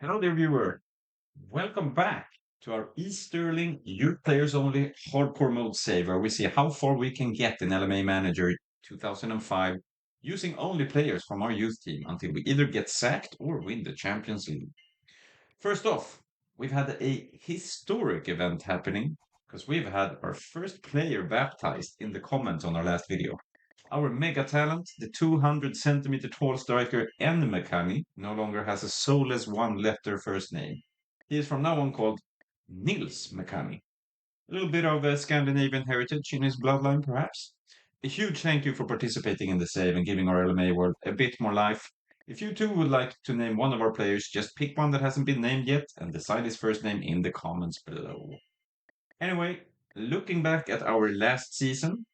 Hello there, viewer. Welcome back to our East Stirling Youth Players Only Hardcore Mode save, where we see how far we can get in LMA Manager 2005 using only players from our youth team until we either get sacked or win the Champions League. First off, we've had a historic event happening because we've had our first player baptized in the comments on our last video. Our mega talent, the 200 centimeter tall striker N. McCanny, no longer has a soulless one letter first name. He is from now on called Nils McCanny. A little bit of a Scandinavian heritage in his bloodline, perhaps. A huge thank you for participating in the save and giving our LMA world a bit more life. If you too would like to name one of our players, just pick one that hasn't been named yet and decide his first name in the comments below. Anyway, looking back at our last season,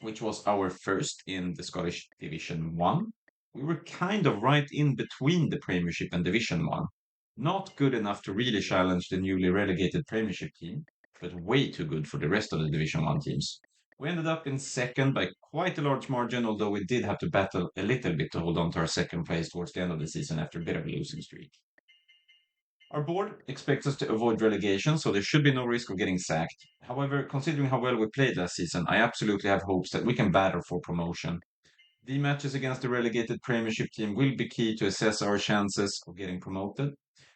which was our first in the Scottish Division 1. We were kind of right in between the Premiership and Division 1. Not good enough to really challenge the newly relegated Premiership team, but way too good for the rest of the Division 1 teams. We ended up in second by quite a large margin, although we did have to battle a little bit to hold on to our second place towards the end of the season after a bit of a losing streak. Our board expects us to avoid relegation, so there should be no risk of getting sacked. However, considering how well we played last season, I absolutely have hopes that we can battle for promotion. The matches against the relegated Premiership team will be key to assess our chances of getting promoted.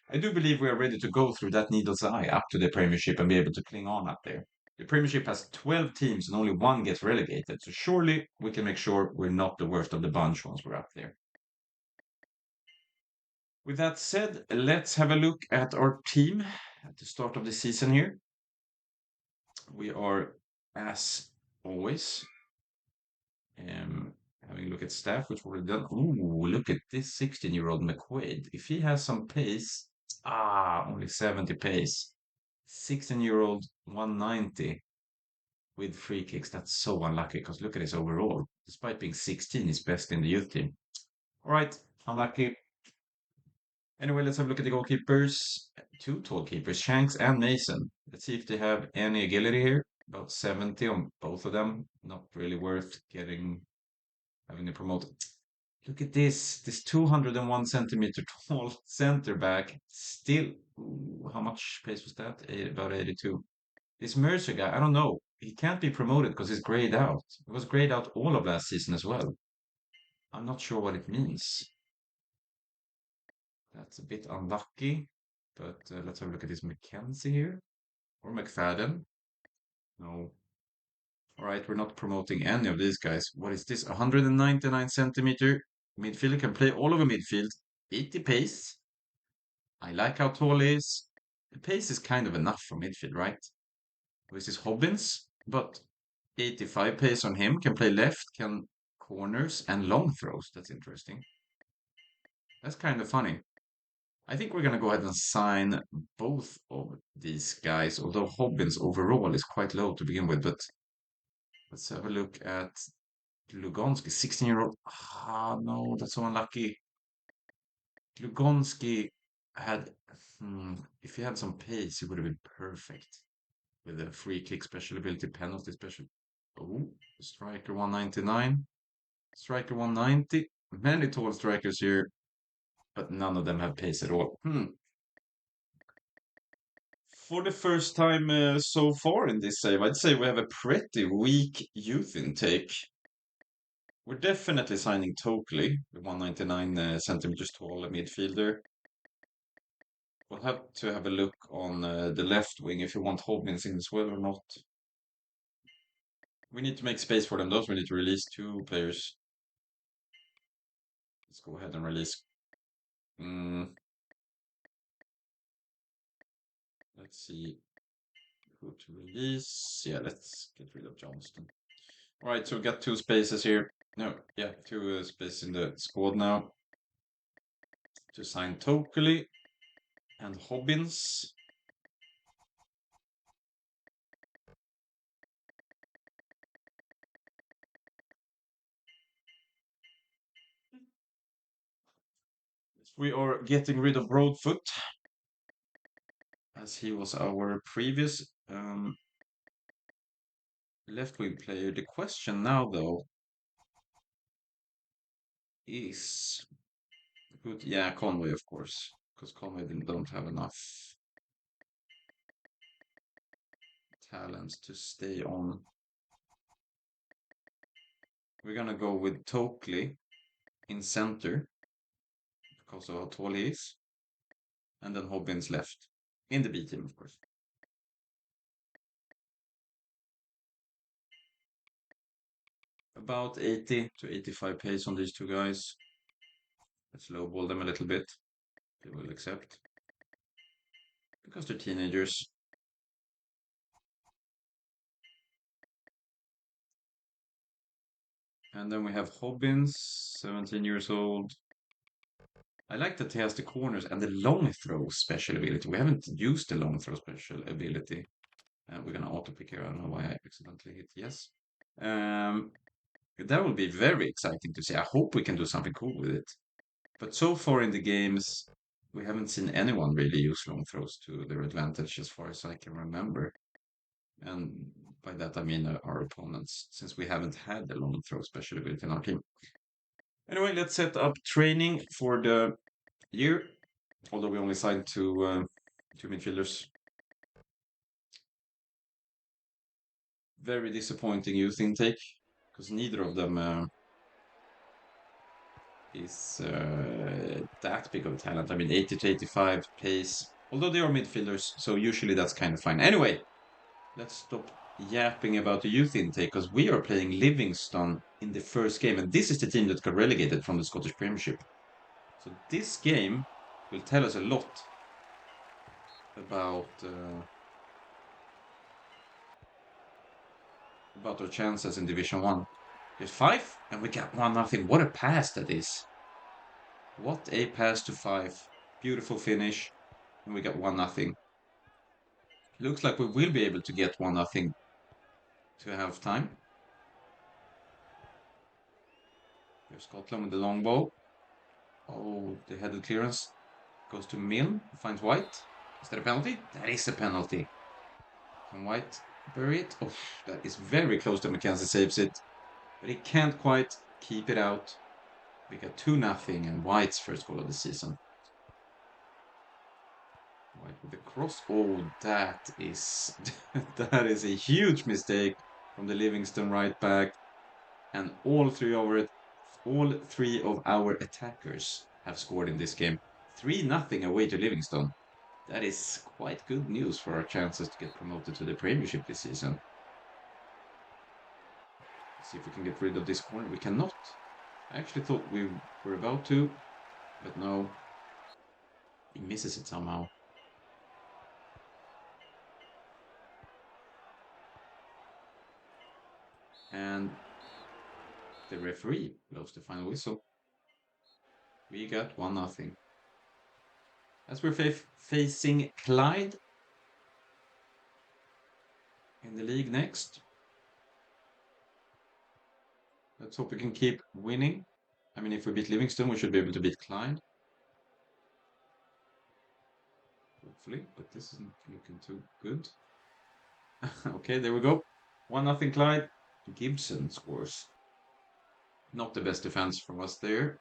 I do believe we are ready to go through that needle's eye up to the Premiership and be able to cling on up there. The Premiership has 12 teams and only one gets relegated, so surely we can make sure we're not the worst of the bunch once we're up there. With that said, let's have a look at our team at the start of the season here. We are, as always, having a look at staff, which we've already done. Ooh, look at this 16-year-old McQuaid. If he has some pace, only 70 pace. 16-year-old 190 with free kicks. That's so unlucky because look at his overall. Despite being 16, he's best in the youth team. All right, unlucky. Anyway, let's have a look at the goalkeepers. Two tall keepers, Shanks and Mason. Let's see if they have any agility here. About 70 on both of them. Not really worth having a promoted. Look at this 201 centimeter tall center back. Still, ooh, how much pace was that? About 82. This Mercer guy, I don't know. He can't be promoted because he's grayed out. He was grayed out all of last season as well. I'm not sure what it means. That's a bit unlucky. But let's have a look at this Mackenzie here. Or McFadden. No. All right, we're not promoting any of these guys. What is this? 199 centimeter midfielder can play all over midfield. 80 pace. I like how tall he is. The pace is kind of enough for midfield, right? This is Hobbins, but 85 pace on him. Can play left, can corners and long throws. That's interesting. That's kind of funny. I think we're going to go ahead and sign both of these guys, although Hobbins overall is quite low to begin with. But let's have a look at Lugonski, 16-year-old. No, that's so unlucky. Lugonski had, if he had some pace, he would have been perfect with a free kick special ability, penalty special. Oh, striker 199, striker 190. Many tall strikers here, but none of them have pace at all. For the first time so far in this save, I'd say we have a pretty weak youth intake. We're definitely signing Tokley, the 199 centimeters tall midfielder. We'll have to have a look on the left wing if you want Hobbins in as well or not. We need to make space for them. Those we need to release two players. Let's go ahead and release. Let's see who to release. Yeah, let's get rid of Johnston. All right, so we got two spaces here. No, yeah, two spaces in the squad now. To sign Tokley and Hobbins. We are getting rid of Broadfoot, as he was our previous left wing player. The question now, though, is good. Yeah, Conway, of course. because Conway don't have enough talents to stay on. We're gonna go with Tokley in center because of how tall he is. And then Hobbins left. In the B team, of course. About 80 to 85 pace on these two guys. Let's lowball them a little bit. They will accept. Because they're teenagers. And then we have Hobbins, 17 years old. I like that he has the corners and the long throw special ability. We haven't used the long throw special ability. We're going to auto pick here. I don't know why I accidentally hit yes. That will be very exciting to see. I hope we can do something cool with it. But so far in the games, we haven't seen anyone really use long throws to their advantage as far as I can remember. And by that I mean our opponents, since we haven't had the long throw special ability in our team. Anyway, let's set up training for the year, although we only signed two midfielders. Very disappointing youth intake, because neither of them is that big of a talent. I mean, 80 to 85 pace, although they are midfielders, so usually that's kind of fine. Anyway, let's stop yapping about the youth intake, because we are playing Livingston in the first game, and this is the team that got relegated from the Scottish Premiership. So this game will tell us a lot about our chances in Division 1. Here's 5, and we got 1-0. What a pass that is. What a pass to 5. Beautiful finish, and we got 1-0. Looks like we will be able to get 1-0 to half time. There's Scotland with the long ball. Oh, the headed clearance goes to Milne, finds White. Is that a penalty? That is a penalty. Can White bury it? Oh, that is very close to Mackenzie saves it. But he can't quite keep it out. We got 2-0 and White's first goal of the season. White with the cross. Oh, that is that is a huge mistake from the Livingston right back. And all three of our attackers have scored in this game. 3-0 away to Livingston. That is quite good news for our chances to get promoted to the Premiership this season. Let's see if we can get rid of this corner. We cannot. I actually thought we were about to, but no. He misses it somehow. And the referee blows the final whistle. We got 1-0. As we're facing Clyde in the league next. Let's hope we can keep winning. I mean, if we beat Livingston, we should be able to beat Clyde. Hopefully, but this isn't looking too good. Okay, there we go. 1-0 Clyde. Gibson scores. Not the best defense from us there.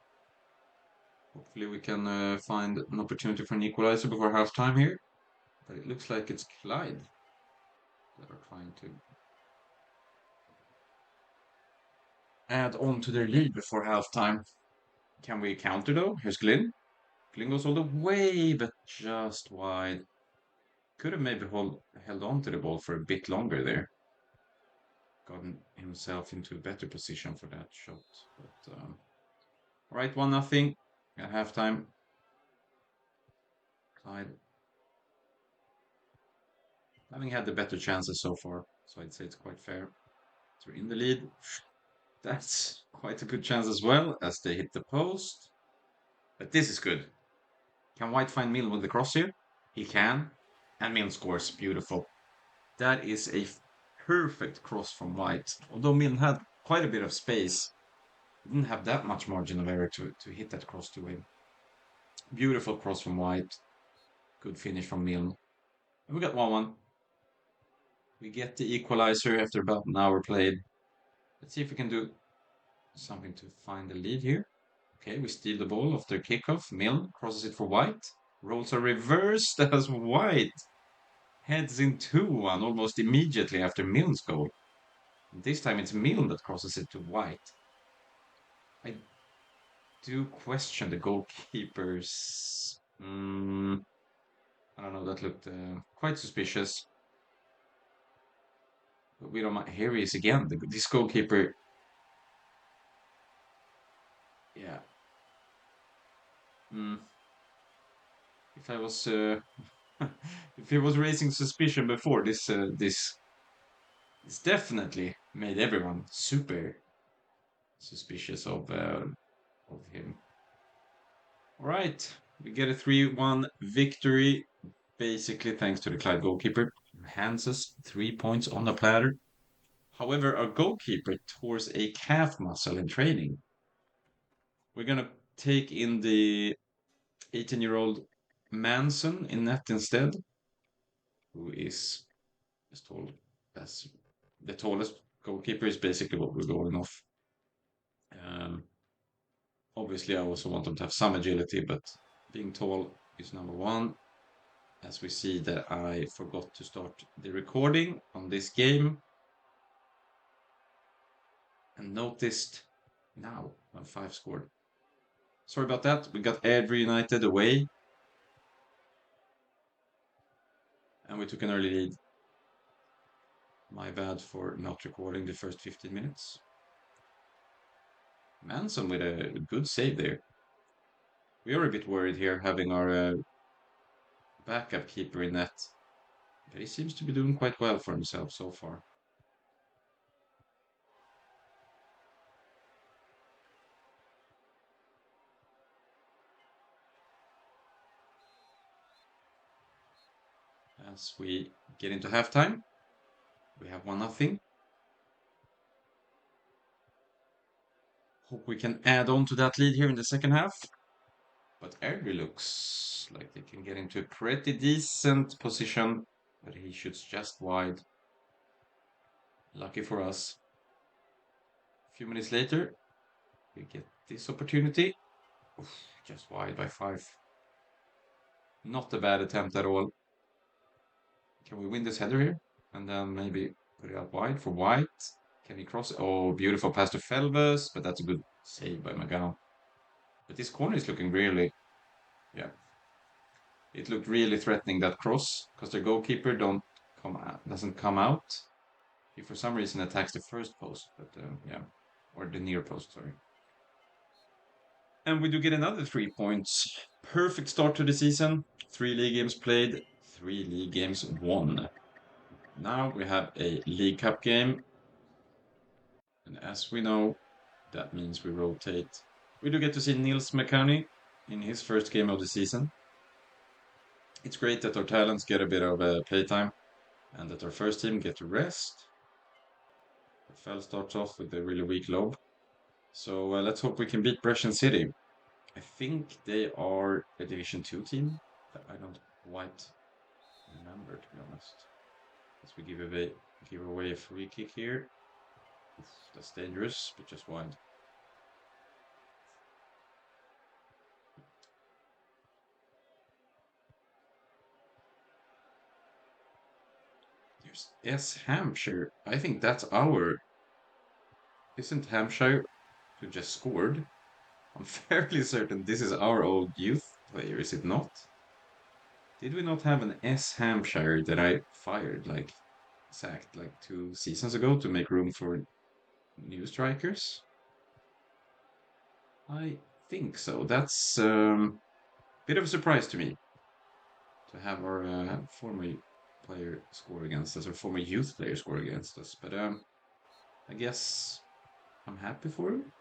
Hopefully we can find an opportunity for an equalizer before halftime here. But it looks like it's Clyde that are trying to add on to their lead before halftime. Can we counter though? Here's Glynn. Glynn goes all the way, but just wide. Could have maybe held on to the ball for a bit longer there. Gotten himself into a better position for that shot. But all right, 1-0 at halftime. Clyde having had the better chances so far, so I'd say it's quite fair. So we're in the lead. That's quite a good chance as well as they hit the post. But this is good. Can White find Milne with the cross here? He can. And Milne scores. Beautiful. That is a perfect cross from White. Although Milne had quite a bit of space, he didn't have that much margin of error to hit that cross to him. Beautiful cross from White. Good finish from Milne. And we got 1-1. We get the equalizer after about an hour played. Let's see if we can do something to find the lead here. Okay, we steal the ball after kickoff. Milne crosses it for White. Roles are reversed as white heads in 2-1 almost immediately after Milne's goal. This time it's Milne that crosses it to white. I do question the goalkeeper's. I don't know, that looked quite suspicious. But we don't mind. Here he is again. This goalkeeper. Yeah. Mm, if I was. If he was raising suspicion before, this definitely made everyone super suspicious of him. All right. We get a 3-1 victory, basically thanks to the Clyde goalkeeper. Hands us 3 points on the platter. However, our goalkeeper tore a calf muscle in training. We're going to take in the 18-year-old Manson in net instead, who is as tall as the tallest goalkeeper is basically what we're going off. Um, Obviously, I also want them to have some agility, but being tall is number one. As we see that I forgot to start the recording on this game and noticed now when 5 scored. Sorry about that. We got Airdrie United away and we took an early lead. My bad for not recording the first 15 minutes. Manson with a good save there. We are a bit worried here having our backup keeper in net. But he seems to be doing quite well for himself so far. As we get into halftime, we have 1-0. Hope we can add on to that lead here in the second half. But Airdrie looks like they can get into a pretty decent position, but he shoots just wide. Lucky for us. A few minutes later, we get this opportunity. Oof, just wide by 5. Not a bad attempt at all. Can we win this header here? And then maybe put it out wide for White. Can he cross? Oh, beautiful pass to Felves, but that's a good save by McGowan. But this corner is looking really, yeah. It looked really threatening, that cross, because the goalkeeper doesn't come out. He for some reason attacks the first post, but yeah, or the near post, sorry. And we do get another 3 points. Perfect start to the season. 3 league games played, 3 league games won. Now we have a League Cup game. And as we know, that means we rotate. We do get to see Niels McCanny in his first game of the season. It's great that our talents get a bit of playtime and that our first team get to rest. Fell starts off with a really weak lob. So let's hope we can beat Brescian City. I think they are a Division 2 team. I don't quite remember, to be honest. As we give away a free kick here. Oof, that's dangerous, but just wide. There's S. Hampshire. I think that's our. Isn't Hampshire who just scored? I'm fairly certain this is our old youth player, is it not? Did we not have an S. Hampshire that I sacked like 2 seasons ago to make room for new strikers? I think so. That's a bit of a surprise to me to have our former player score against us, or former youth player score against us. But I guess I'm happy for him.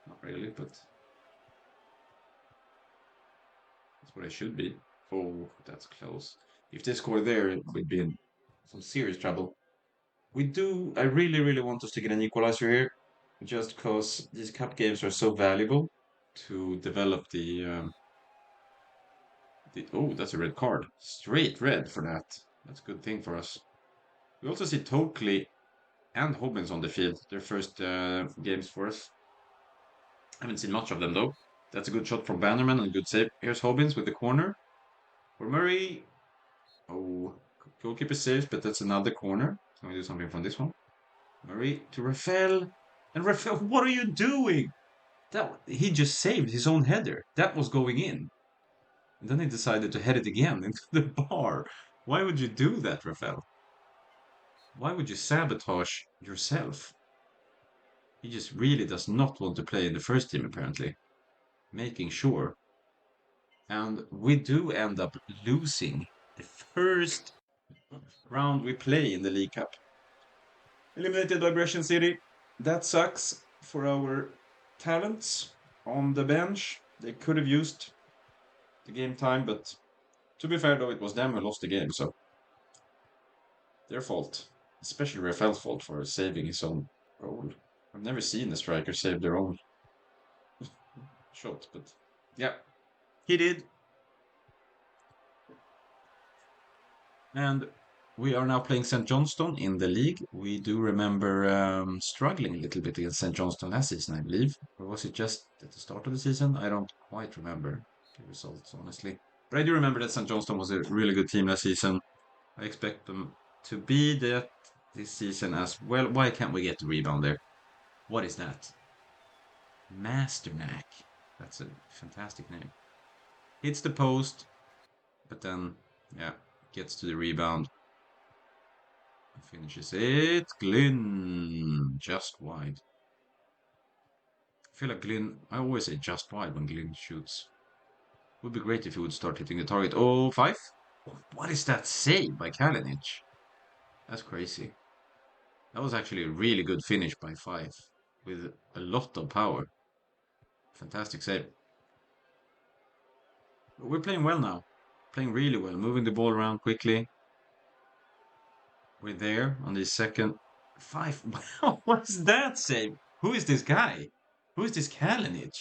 Not really, but that's what I should be. Oh, that's close. If they score there, we'd be in some serious trouble. I really, really want us to get an equalizer here, just because these cup games are so valuable to develop oh, that's a red card. Straight red for that. That's a good thing for us. We also see Tokley and Hobbins on the field. Their first games for us. I haven't seen much of them though. That's a good shot from Bannerman and a good save. Here's Hobbins with the corner. For Murray. Oh, goalkeeper saves, but that's another corner. Can we do something from this one? Murray to Rafael. And Rafael, what are you doing? He just saved his own header. That was going in. And then he decided to head it again into the bar. Why would you do that, Rafael? Why would you sabotage yourself? He just really does not want to play in the first team, apparently. Making sure. And we do end up losing the first round we play in the League Cup. Eliminated by Brescian City. That sucks for our talents on the bench. They could have used the game time, but to be fair, though, it was them who lost the game, so their fault. Especially Rafael's fault for saving his own goal. I've never seen a striker save their own shot, but yeah, he did. And we are now playing St. Johnstone in the league. We do remember struggling a little bit against St. Johnstone last season, I believe. Or was it just at the start of the season? I don't quite remember the results, honestly. But I do remember that St. Johnstone was a really good team last season. I expect them to be that this season as well. Why can't we get the rebound there? What is that? Masternack. That's a fantastic name. Hits the post, but then, yeah, gets to the rebound. Finishes it. Glyn. Just wide. I feel like Glyn. I always say just wide when Glyn shoots. Would be great if he would start hitting the target. Oh, 5? What is that save by Kalinic? That's crazy. That was actually a really good finish by 5 with a lot of power. Fantastic save. But we're playing well now. Playing really well. Moving the ball around quickly. We're there on the second. 5. What's that save? Who is this guy? Who is this Kalinic?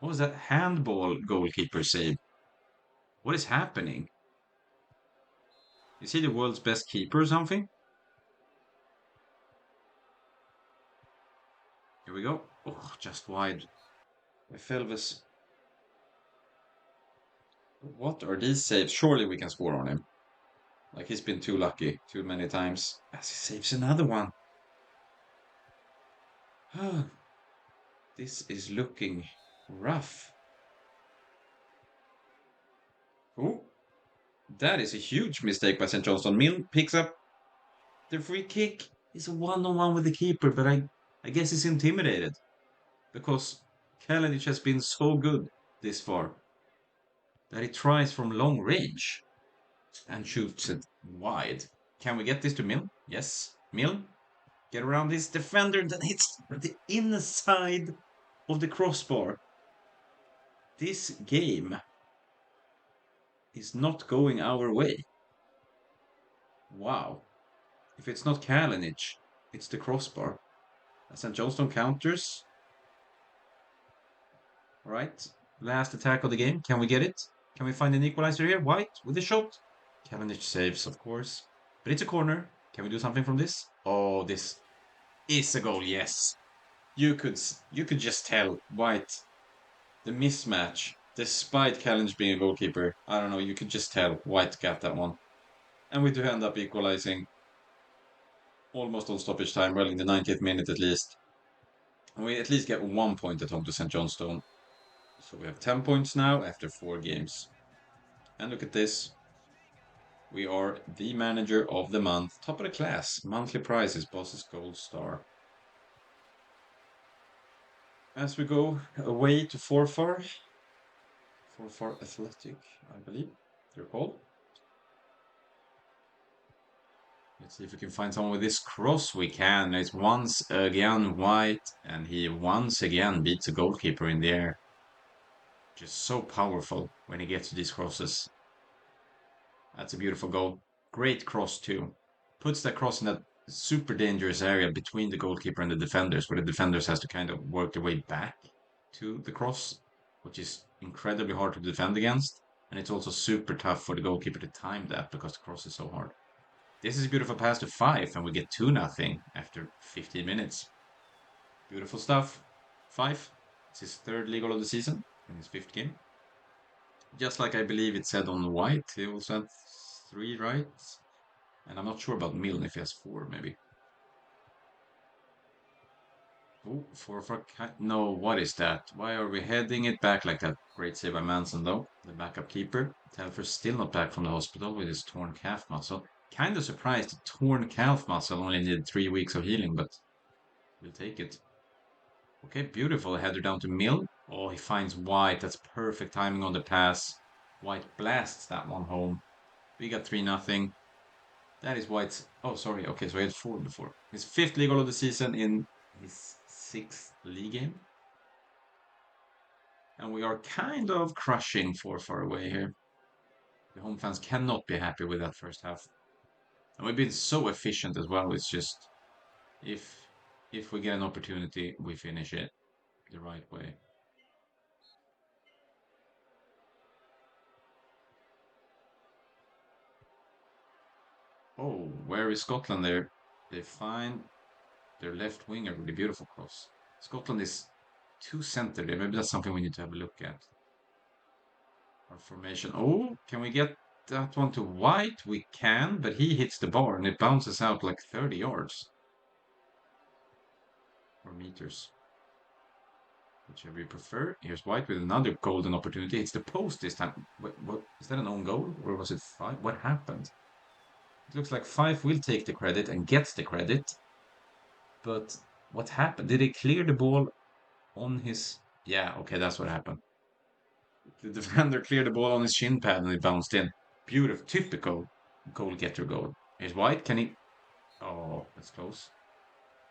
What was that handball goalkeeper save? What is happening? Is he the world's best keeper or something? Here we go. Oh, just wide. Felves. What are these saves? Surely we can score on him. Like he's been too lucky too many times. As he saves another one. This is looking rough. Oh, that is a huge mistake by St. Johnstone. Milne picks up the free kick. It's a one-on-one with the keeper, but I guess he's intimidated. Because Kalinic has been so good this far that he tries from long range and shoots it wide. Can we get this to Milne? Yes. Milne, get around this defender that hits the inside of the crossbar. This game is not going our way. Wow. If it's not Kalinic, it's the crossbar. St. Johnstone counters. All right. Last attack of the game. Can we get it? Can we find an equalizer here? White with a shot. Kalinic saves, of course. But it's a corner. Can we do something from this? Oh, this is a goal, yes. You could just tell White the mismatch, despite Kalinic being a goalkeeper. I don't know, you could just tell White got that one. And we do end up equalizing almost on stoppage time, well in the 90th minute at least. And we at least get 1 point at home to St. Johnstone. So we have 10 points now after 4 games. And look at this. We are the manager of the month. Top of the class. Monthly prize is Boss's Gold Star. As we go away to Forfar. Forfar Athletic, I believe they're called. Let's see if we can find someone with this cross. We can. It's once again White, and he once again beats a goalkeeper in the air. Just so powerful when he gets to these crosses. That's a beautiful goal. Great cross too. Puts that cross in that super dangerous area between the goalkeeper and the defenders, where the defenders has to kind of work their way back to the cross, which is incredibly hard to defend against. And it's also super tough for the goalkeeper to time that because the cross is so hard. This is a beautiful pass to 5, and we get 2-0 after 15 minutes. Beautiful stuff. 5. It's his third league goal of the season in his fifth game. Just like I believe it said on White, he also had 3, right? And I'm not sure about Milne if he has 4, maybe. Oh, 4 for... No, what is that? Why are we heading it back like that? Great save by Manson, though. The backup keeper. Telfer's still not back from the hospital with his torn calf muscle. Kind of surprised the torn calf muscle only needed 3 weeks of healing, but we'll take it. Okay, beautiful. Header down to Mill. Oh, he finds White. That's perfect timing on the pass. White blasts that one home. We got 3-0. That is White's... Oh, sorry. Okay, so he had 4 before. His 5th league goal of the season in his 6th league game. And we are kind of crushing 4 far away here. The home fans cannot be happy with that first half. And we've been so efficient as well. It's just... If we get an opportunity, we finish it the right way. Oh, where is Scotland there? They find their left winger with a beautiful cross. Scotland is too centered there. Maybe that's something we need to have a look at. Our formation. Oh, can we get that one to White? We can, but he hits the bar and it bounces out like 30 yards. Or meters. Whichever you prefer. Here's White with another golden opportunity. It's the post this time. What is that an own goal? Or was it Fife? What happened? It looks like Fife will take the credit and gets the credit. But what happened? Did he clear the ball on his... Yeah, okay, that's what happened. The defender cleared the ball on his shin pad and it bounced in. Beautiful, typical goal-getter goal. Here's White, can he... Oh, that's close.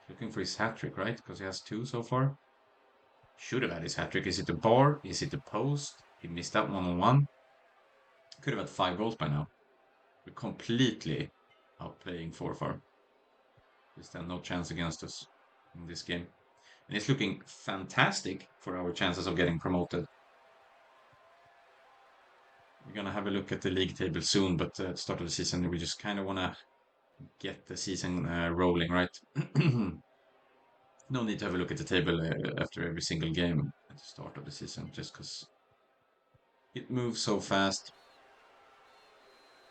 Looking for his hat-trick, right? Because he has 2 so far. Should have had his hat-trick. Is it the bar? Is it the post? He missed that one-on-one. Could have had 5 goals by now. We're completely outplaying 4 far. There's still no chance against us in this game. And it's looking fantastic for our chances of getting promoted. We're going to have a look at the league table soon, but at the start of the season, we just kind of want to get the season rolling, right? No need to have a look at the table after every single game at the start of the season, just because it moves so fast.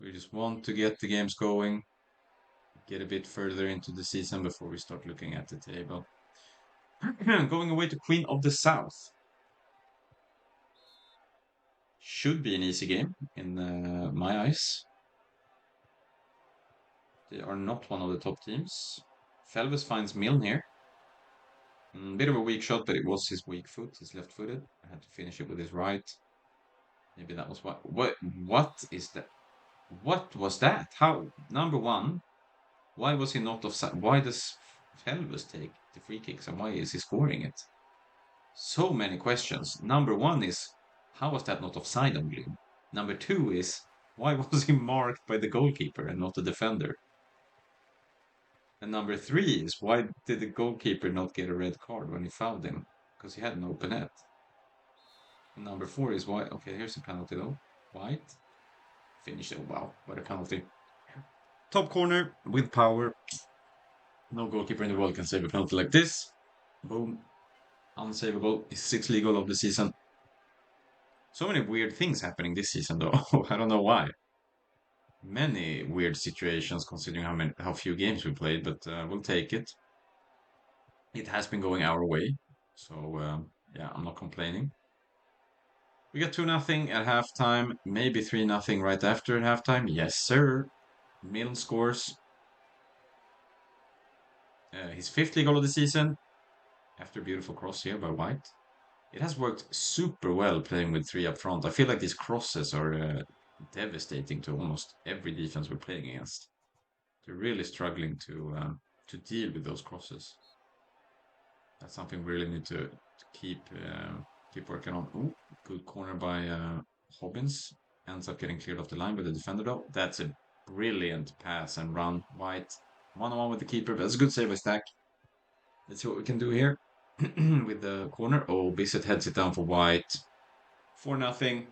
We just want to get the games going, get a bit further into the season before we start looking at the table. Going away to Queen of the South. Should be an easy game in my eyes. They are not one of the top teams. Felves finds Milne here. Bit of a weak shot, but it was his weak foot. He's left-footed. I had to finish it with his right. Maybe that was what. What is that? What was that? How? Number one, why was he not offside? Why does Felves take the free kicks and why is he scoring it? So many questions. Number one is, how was that not offside on Gloom? Number two is, why was he marked by the goalkeeper and not the defender? And number three is, why did the goalkeeper not get a red card when he fouled him? Because he had an open net. And number four is, why? Okay, here's a penalty though. White. Finish it. Oh, wow, what a penalty. Top corner with power. No goalkeeper in the world can save a penalty like this. Boom. Unsavable. His 6th league goal of the season. So many weird things happening this season though. I don't know why. Many weird situations considering how few games we played, but we'll take it. It has been going our way, so yeah, I'm not complaining. We got 2-0 at halftime, maybe 3-0 right after at halftime. Yes, sir. Milne scores his 5th league goal of the season after a beautiful cross here by White. It has worked super well playing with 3 up front. I feel like these crosses are devastating to almost every defense we're playing against. They're really struggling to deal with those crosses. That's something we really need to keep working on. Ooh, good corner by Hobbins. Ends up getting cleared off the line by the defender though. That's a brilliant pass and run. White 1-on-1 with the keeper. That's a good save by Stack. Let's see what we can do here with the corner. Oh, Bissett heads it down for White. 4-0.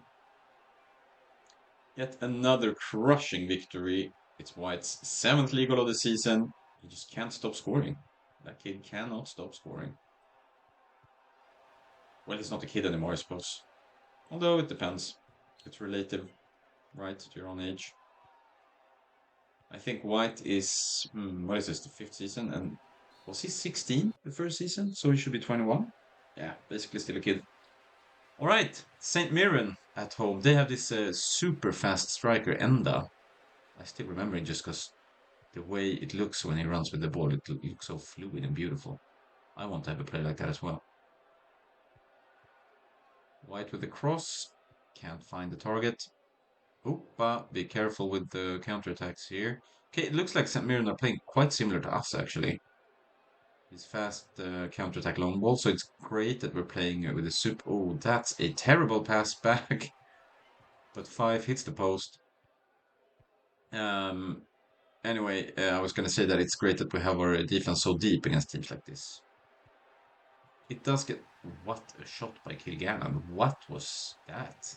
Yet another crushing victory. It's White's 7th league goal of the season. He just can't stop scoring. That kid cannot stop scoring. Well, he's not a kid anymore, I suppose. Although it depends. It's relative, right, to your own age. I think White is, what is this, the fifth season? And was he 16 the first season? So he should be 21? Yeah, basically still a kid. All right, St. Mirren at home. They have this super fast striker, Enda. I still remember it just because the way it looks when he runs with the ball, it looks so fluid and beautiful. I want to have a play like that as well. White with the cross. Can't find the target. Oopa, be careful with the counterattacks here. Okay, it looks like St. Mirren are playing quite similar to us, actually. This fast counterattack long ball, so it's great that we're playing with a soup. Oh, that's a terrible pass back. But 5 hits the post. Um, anyway, I was going to say that it's great that we have our defense so deep against teams like this. It does get... What a shot by Kilgannon. What was that?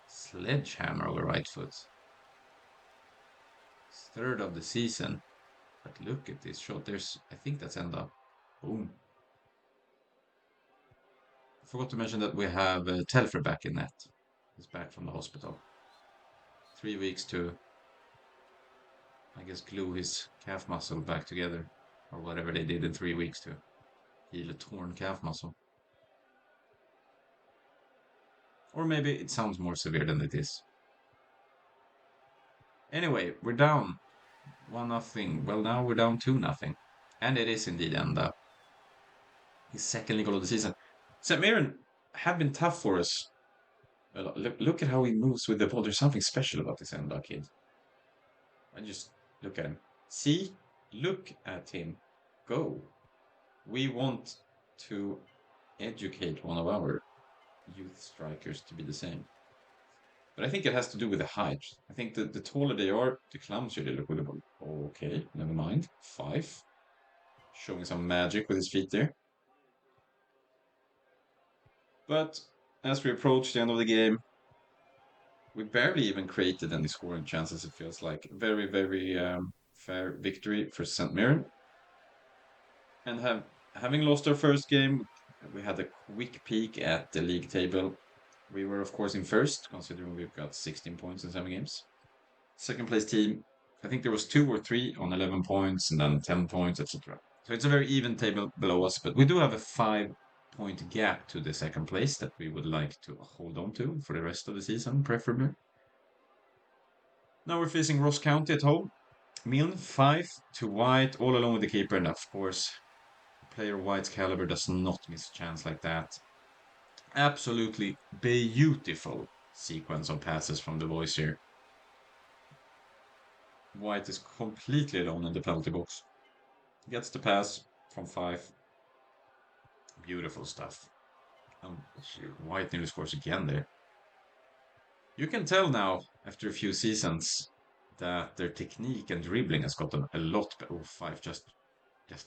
Sledgehammer over right foot. Third of the season. But look at this shot. There's... I think that's end up. Boom. I forgot to mention that we have Telfer back in net. He's back from the hospital. 3 weeks to, I guess, glue his calf muscle back together. Or whatever they did in 3 weeks to heal a torn calf muscle. Or maybe it sounds more severe than it is. Anyway, we're down 1-0. Well, now we're down 2-0. And it is indeed Enda. His second goal of the season. St. Mirren have been tough for us. Look at how he moves with the ball. There's something special about this Enda kid. I just look at him. See? Look at him. Go. We want to educate one of our youth strikers to be the same. But I think it has to do with the height. I think the taller they are, the clumsier they look with the ball. Okay, never mind. 5. Showing some magic with his feet there. But as we approach the end of the game, we barely even created any scoring chances, it feels like. Very, very fair victory for St. Mirren. And having lost our first game, we had a quick peek at the league table. We were, of course, in first, considering we've got 16 points in 7 games. Second place team, I think there was 2 or 3 on 11 points, and then 10 points, etc. So it's a very even table below us, but we do have a 5-point gap to the second place that we would like to hold on to for the rest of the season, preferably. Now we're facing Ross County at home. Milne 5 to White, all alone with the keeper, and of course, player White's caliber does not miss a chance like that. Absolutely beautiful sequence of passes from the boys here. White is completely alone in the penalty box. Gets the pass from 5. Beautiful stuff. White nearly scores again there. You can tell now, after a few seasons, that their technique and dribbling has gotten a lot better. Oh, 5 just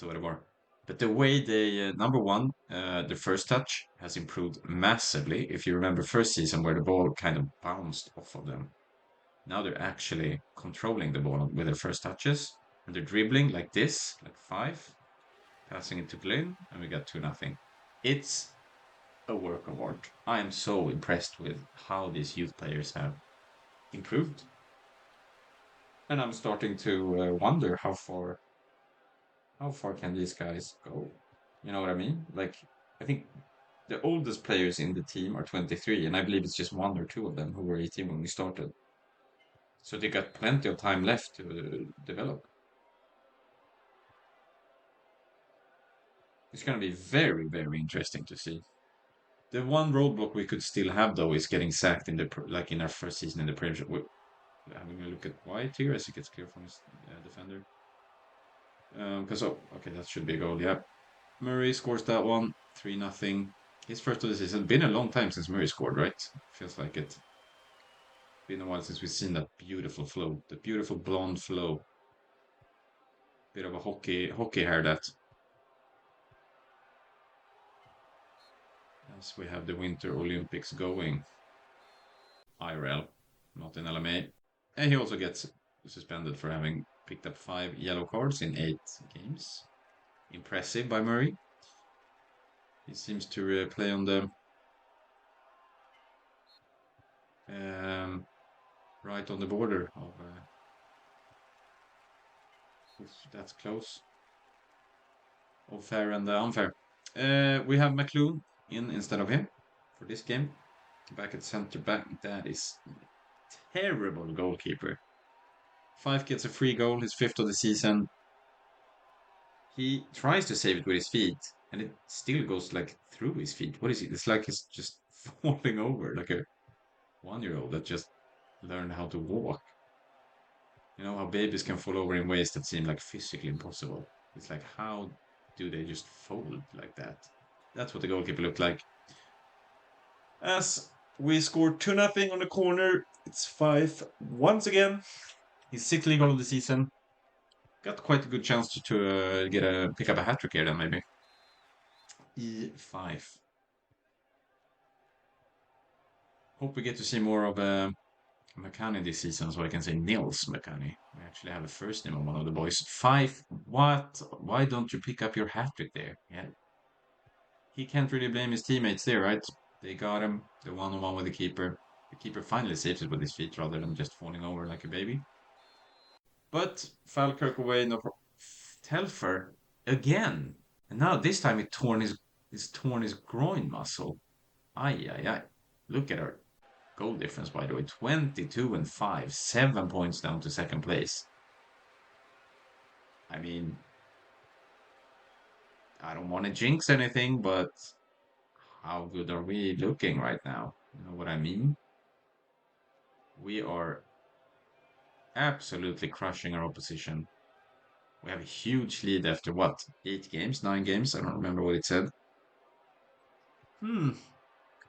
whatever. But the way they, number one, the first touch has improved massively. If you remember first season where the ball kind of bounced off of them. Now they're actually controlling the ball with their first touches. And they're dribbling like this, like 5. Passing it to Glynn, and we got 2-0. It's a work of art. I am so impressed with how these youth players have improved. And I'm starting to wonder how far can these guys go? You know what I mean? Like, I think the oldest players in the team are 23, and I believe it's just 1 or 2 of them who were 18 when we started. So they got plenty of time left to develop. It's going to be very, very interesting to see. The one roadblock we could still have, though, is getting sacked in in our first season in the Premiership. We're having a look at White here as he gets clear from his defender. Okay, that should be a goal. Yeah, Murray scores that one, 3-0. His first of the season. Been a long time since Murray scored, right? Feels like it. Been a while since we've seen that beautiful flow, the beautiful blonde flow. Bit of a hockey hair that. As we have the Winter Olympics going. IRL, not in LMA. And he also gets suspended for having picked up 5 yellow cards in 8 games. Impressive by Murray. He seems to play on the right on the border of. That's close. Of fair and unfair. We have McLuhan in instead of him for this game. Back at center back. That is terrible goalkeeper. 5 gets a free goal, his 5th of the season. He tries to save it with his feet, and it still goes like through his feet. What is it? It's like he's just falling over, like a 1-year-old that just learned how to walk. You know how babies can fall over in ways that seem like physically impossible. It's like, how do they just fold like that? That's what the goalkeeper looked like. As we scored 2-0 on the corner, it's 5 once again. His 6th league goal of the season. Got quite a good chance to pick up a hat trick here then maybe. E5. Hope we get to see more of McCanny this season, so I can say Nils McCanny. We actually have a first name of one of the boys. 5. What? Why don't you pick up your hat trick there? Yeah. He can't really blame his teammates there, right? They got him. The one-on-one with the keeper. The keeper finally saves it with his feet rather than just falling over like a baby. But Falkirk away, no problem. Telfer again. And now this time he's torn his groin muscle. Ay, ay, ay. Look at our goal difference, by the way. 22 and 5. 7 points down to second place. I mean, I don't want to jinx anything, but how good are we looking right now? You know what I mean? We are absolutely crushing our opposition. We have a huge lead after what? 8 games? 9 games? I don't remember what it said.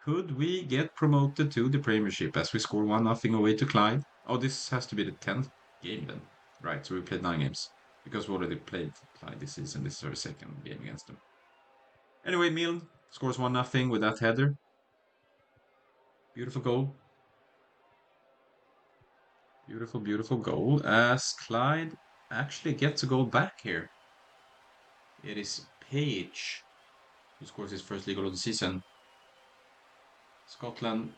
Could we get promoted to the Premiership as we score 1-0 away to Clyde? Oh, this has to be the 10th game then. Right, so we played 9 games. Because we already played Clyde this season. This is our second game against them. Anyway, Milne scores 1-0 with that header. Beautiful goal. Beautiful, beautiful goal. As Clyde actually gets a goal back here. It is Page who scores his first league goal of the season. Scotland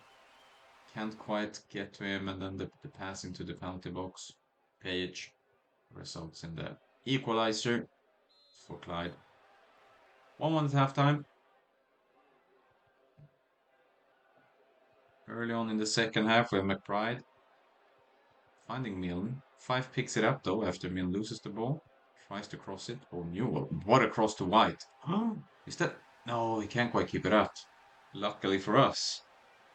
can't quite get to him, and then the pass into the penalty box. Page results in the equalizer for Clyde. 1-1 at halftime. Early on in the second half, we have McBride finding Milne. 5 picks it up though after Milne loses the ball. Tries to cross it. Oh, Newell. What a cross to White. Is that... No, he can't quite keep it up. Luckily for us.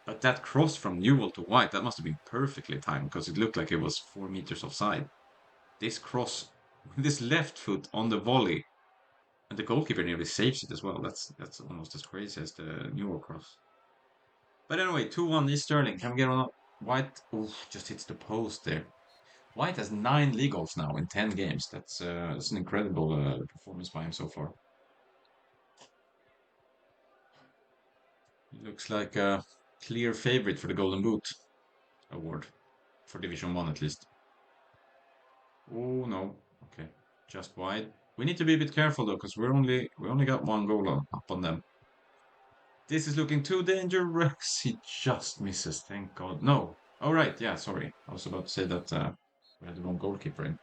But that cross from Newell to White, that must have been perfectly timed because it looked like it was 4 meters offside. This cross, this left foot on the volley, and the goalkeeper nearly saves it as well. That's almost as crazy as the Newell cross. But anyway, 2-1 East Stirling. Can we get on? White, just hits the post there. White has 9 league goals now in 10 games. That's an incredible performance by him so far. He looks like a clear favorite for the Golden Boot award. For Division 1 at least. Oh no. Okay. Just wide. We need to be a bit careful though, because we only got 1 goal up on them. This is looking too dangerous. He just misses, thank God. No. Oh right, yeah, sorry. I was about to say that we had the wrong goalkeeper in.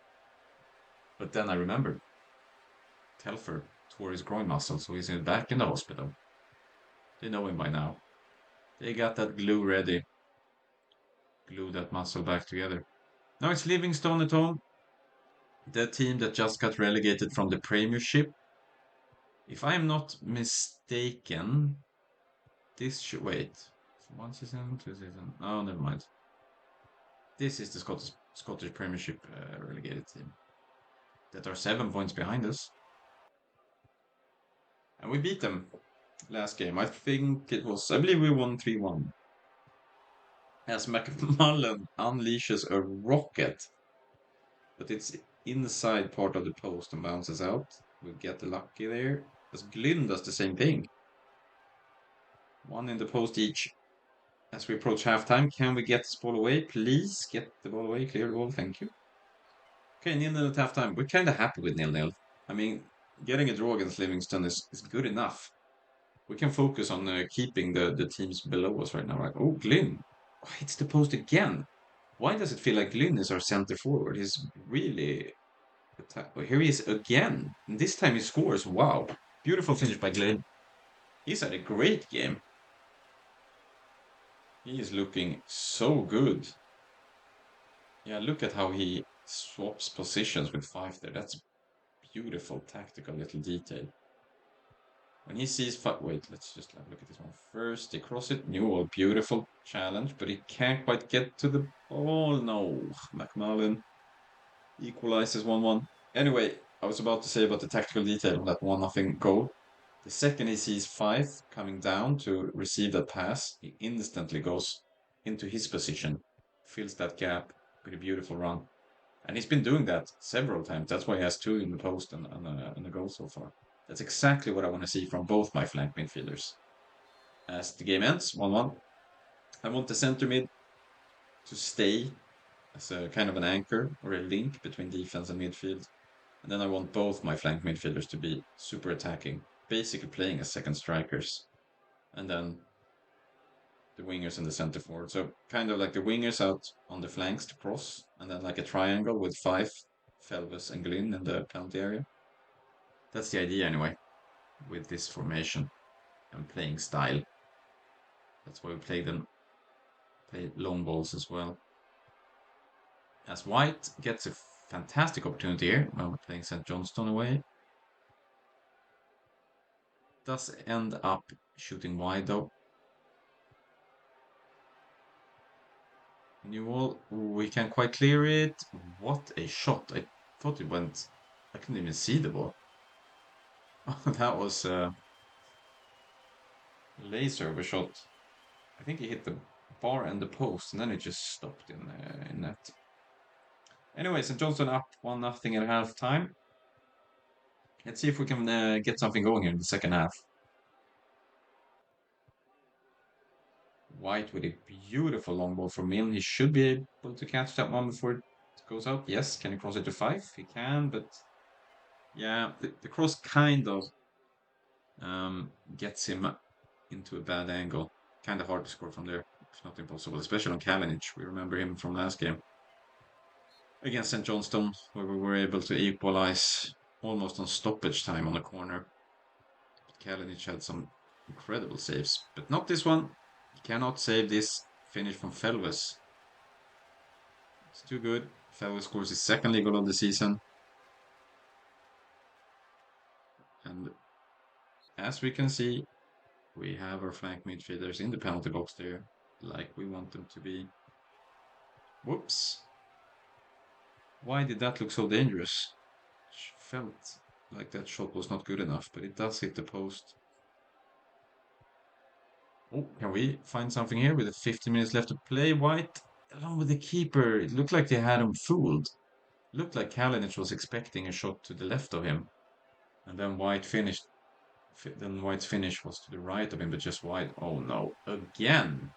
But then I remembered. Telfer tore his groin muscle, so he's back in the hospital. They know him by now. They got that glue ready. Glue that muscle back together. Now it's Livingstone at home. The team that just got relegated from the Premiership. If I'm not mistaken, this should... Wait. 1 season, 2 season... Oh, never mind. This is the Scottish Premiership relegated team. That are 7 points behind us. And we beat them last game. I think it was... I believe we won 3-1. As McMullen unleashes a rocket. But it's inside part of the post and bounces out. We get lucky there. As Glynn does the same thing. 1 in the post each. As we approach halftime, can we get this ball away? Please get the ball away. Clear the ball. Thank you. Okay, 0-0 at halftime. We're kind of happy with 0-0. I mean, getting a draw against Livingston is good enough. We can focus on keeping the teams below us right now, right? Oh, Glynn. Oh, hits the post again. Why does it feel like Lynn is our center forward? He's really oh, here he is again. And this time he scores. Wow. Beautiful finish by Glenn. He's had a great game. He is looking so good. Yeah, look at how he swaps positions with Fife there. That's beautiful tactical little detail. When he sees Fife, wait, let's just have a look at this one first. They cross it. Newell, beautiful challenge, but he can't quite get to the ball. No, McMullen equalizes 1-1. Anyway, I was about to say about the tactical detail of that 1-0 goal. The second he sees Fife coming down to receive that pass, he instantly goes into his position, fills that gap with a beautiful run. And he's been doing that several times. That's why he has two in the post and a goal so far. That's exactly what I want to see from both my flank midfielders. As the game ends, 1-1, I want the centre mid to stay as a kind of an anchor or a link between defense and midfield. And then I want both my flank midfielders to be super attacking, basically playing as second strikers. And then the wingers and the center forward. So kind of like the wingers out on the flanks to cross, and then like a triangle with Fife, Felves, and Glynn in the penalty area. That's the idea anyway, with this formation and playing style. That's why we play long balls as well. As White gets a fantastic opportunity here when we're playing St. Johnstone away. Does end up shooting wide though. Newell, we can quite clear it. What a shot. I thought it went. I couldn't even see the ball. That was a laser of a shot. I think he hit the bar and the post, and then it just stopped in net. Anyway, St. Johnstone up 1-0 at half time. Let's see if we can get something going here in the second half. White with a beautiful long ball from Milne. He should be able to catch that one before it goes out. Yes, can he cross it to Fife? He can, but yeah, the cross kind of gets him into a bad angle. Kind of hard to score from there, if not impossible, especially on Kalinic. We remember him from last game against St. Johnstone, where we were able to equalize almost on stoppage time on the corner. But Kalinic had some incredible saves, but not this one. He cannot save this finish from Felves. It's too good. Felves scores his second league goal of the season. And as we can see, we have our flank midfielders in the penalty box there, like we want them to be. Whoops. Why did that look so dangerous? Felt like that shot was not good enough, but it does hit the post. Oh, can we find something here with the 50 minutes left to play? White, along with the keeper, it looked like they had him fooled. Looked like Kalinic was expecting a shot to the left of him. And then White finished. Then White's finish was to the right of him, but just White. Oh no, again!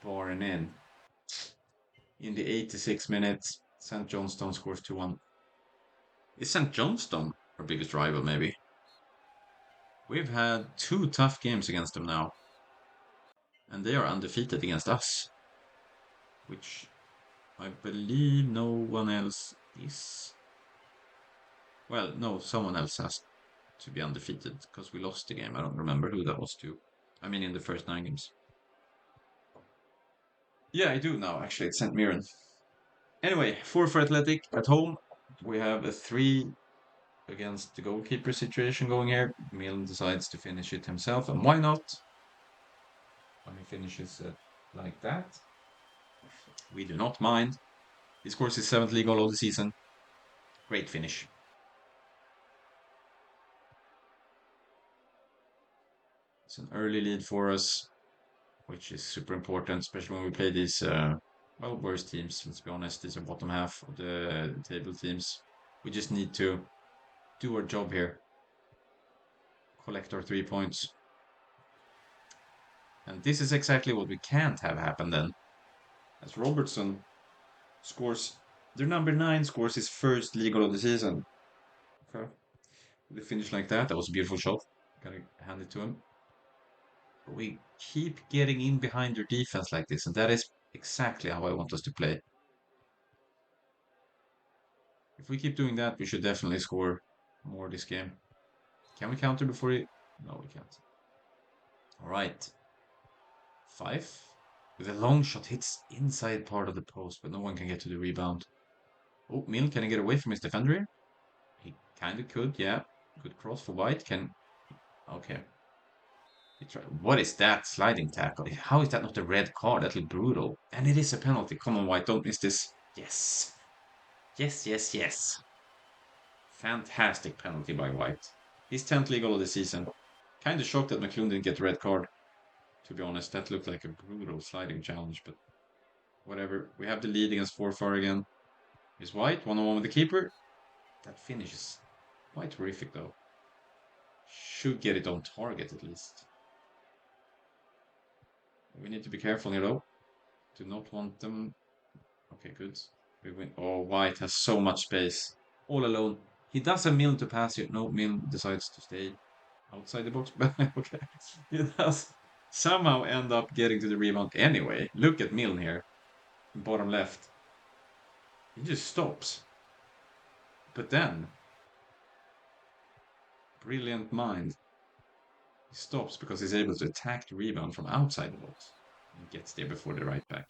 Barring in. In the 86 minutes, St. Johnstone scores 2-1. Is St. Johnstone our biggest rival, maybe? We've had two tough games against them now. And they are undefeated against us. Which I believe no one else is. Well, no, someone else has to be undefeated because we lost the game. I don't remember who that was to. I mean, in the first 9 games. Yeah, I do now, actually. It's St. Mirren. Anyway, 4 for Athletic at home. We have a 3 against the goalkeeper situation going here. Milne decides to finish it himself, and why not? When he finishes it like that, we do not mind. He scores his 7th league goal of the season. Great finish. It's an early lead for us, which is super important, especially when we play these, well, worst teams. Let's be honest, these are bottom half of the table teams. We just need to do our job here. Collect our 3 points. And this is exactly what we can't have happen then. As Robertson scores, their number 9 scores his first league goal of the season. Okay. With a finish like that, that was a beautiful shot. Gotta hand it to him. We keep getting in behind their defense like this, and that is exactly how I want us to play. If we keep doing that, we should definitely score more this game. Can we counter before he... No, we can't. All right. 5. With a long shot, hits inside part of the post, but no one can get to the rebound. Oh, Mill, can he get away from his defender here? He kind of could, yeah. Good cross for White. Can... Okay. What is that sliding tackle? How is that not a red card? That looked brutal. And it is a penalty. Come on, White, don't miss this. Yes. Yes, yes, yes. Fantastic penalty by White. His 10th league goal of the season. Kind of shocked that McClune didn't get a red card. To be honest, that looked like a brutal sliding challenge, but whatever. We have the lead against Forfar again. Is White one-on-one with the keeper? That finish is quite horrific, though. Should get it on target at least. We need to be careful here, though. Do not want them. Okay, good. We win. Oh, White has so much space. All alone. He does a Mill to pass it. No, Mill decides to stay outside the box. Okay. He does somehow end up getting to the rebound anyway. Look at Milne here. Bottom left. He just stops. But then, brilliant mind. He stops because he's able to attack the rebound from outside the box. And gets there before the right back.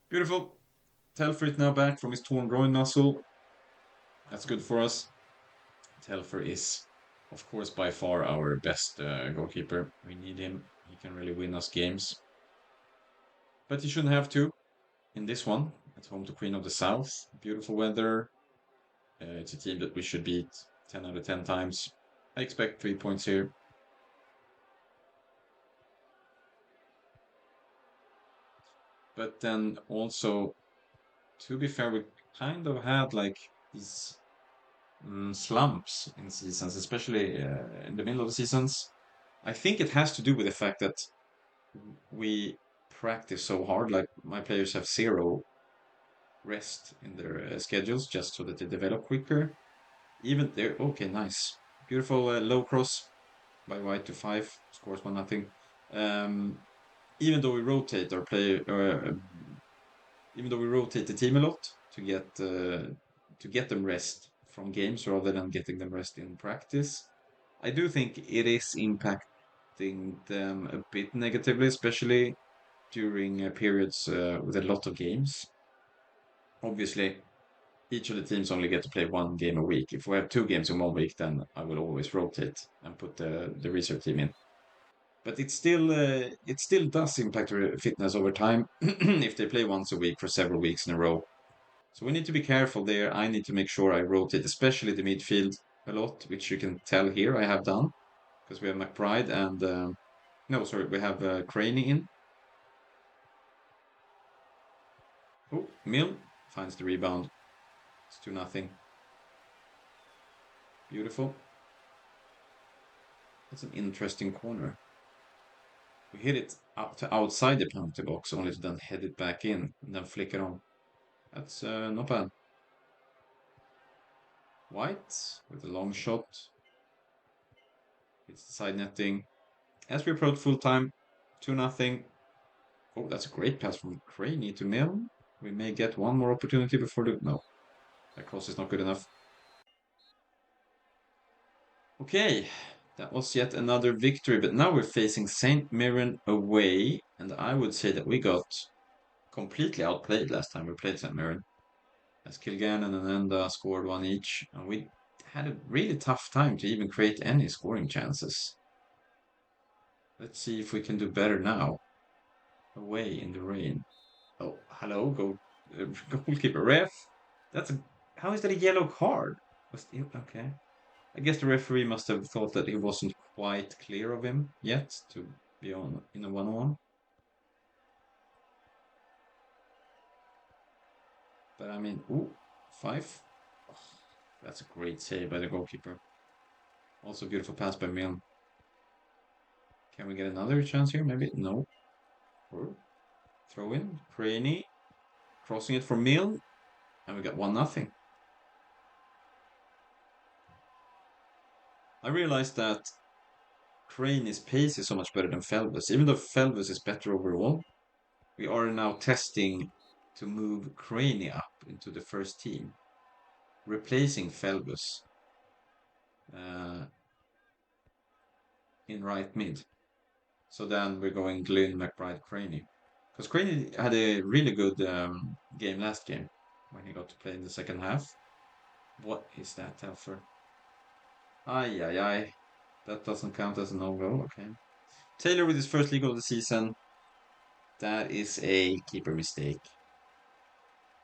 Beautiful. Telfer is now back from his torn groin muscle. That's good for us. Telfer is, of course, by far our best goalkeeper. We need him. He can really win us games. But he shouldn't have to in this one. At home to Queen of the South. Beautiful weather. It's a team that we should beat 10 out of 10 times. I expect 3 points here. But then also, to be fair, we kind of had like these slumps in seasons, especially in the middle of the seasons. I think it has to do with the fact that we practice so hard. Like my players have zero rest in their schedules just so that they develop quicker. Even there, okay, nice, beautiful low cross by White to 5, scores 1-0. Even though we rotate our player, even though we rotate the team a lot to get them rest from games rather than getting them rest in practice, I do think it is impacting them a bit negatively, especially during periods with a lot of games. Obviously, each of the teams only get to play one game a week. If we have 2 games in 1 week, then I will always rotate and put the reserve team in. But it still does impact their fitness over time if they play once a week for several weeks in a row. So we need to be careful there. I need to make sure I rotate, especially the midfield a lot, which you can tell here I have done because we have McBride and no, sorry, we have Craney in. Oh, Mill finds the rebound. It's 2-0. Beautiful. That's an interesting corner. We hit it up to outside the penalty box, only to then head it back in and then flick it on. That's not bad. White with a long shot. It's the side netting. As we approach full time, 2-0. Oh, that's a great pass from Craney to Mill. We may get one more opportunity before the... No, that cross is not good enough. Okay, that was yet another victory, but now we're facing St. Mirren away, and I would say that we got completely outplayed last time we played St. Mirren. As Kilgannon and Enda scored one each, and we had a really tough time to even create any scoring chances. Let's see if we can do better now. Away in the rain. Oh, hello, goalkeeper ref. That's a... How is that a yellow card? Okay. I guess the referee must have thought that he wasn't quite clear of him yet to be on in a 1-on-1. But I mean, ooh, 5. Oh, that's a great save by the goalkeeper. Also beautiful pass by Milne. Can we get another chance here? Maybe? No. Or throw in. Craney. Crossing it for Milne. And we got 1-0. I realized that Crane's pace is so much better than Felvis. Even though Felvis is better overall, we are now testing to move Crane up into the first team, replacing Felvis uh, in right mid. So then we're going Glyn, McBride, Craney. Because Craney had a really good game last game when he got to play in the second half. What is that, Telfer? Ay, ay, ay. That doesn't count as a no-go, okay. Taylor with his first league of the season. That is a keeper mistake.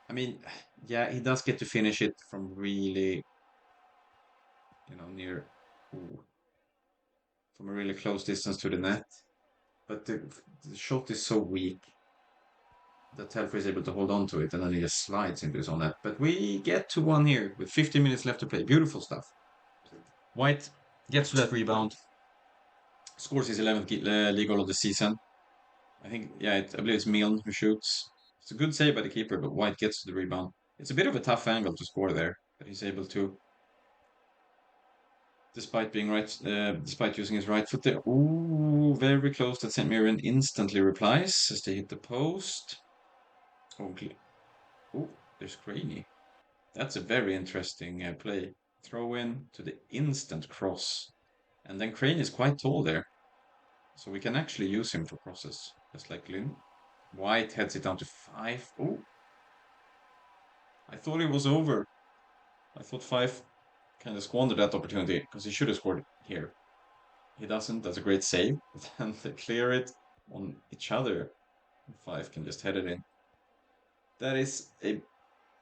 I mean, yeah, he does get to finish it from really, near, ooh, from a really close distance to the net. But the shot is so weak that Telfer is able to hold on to it, and then he just slides into his own net. But we get to one here with 15 minutes left to play. Beautiful stuff. White gets to that rebound, scores his 11th league goal of the season. I think, yeah, I believe it's Milne who shoots. It's a good save by the keeper, but White gets to the rebound. It's a bit of a tough angle to score there, but he's able to, despite being right, despite using his right foot there. Ooh, very close. That St. Mirren instantly replies as they hit the post. Okay. Oh, there's Craney. That's a very interesting play. Throw in to the instant cross. And then Crane is quite tall there. So we can actually use him for crosses, just like Lynn. White heads it down to 5. Oh, I thought it was over. I thought 5 kind of squandered that opportunity because he should have scored here. He doesn't. That's a great save. But then they clear it on each other. 5 can just head it in. That is a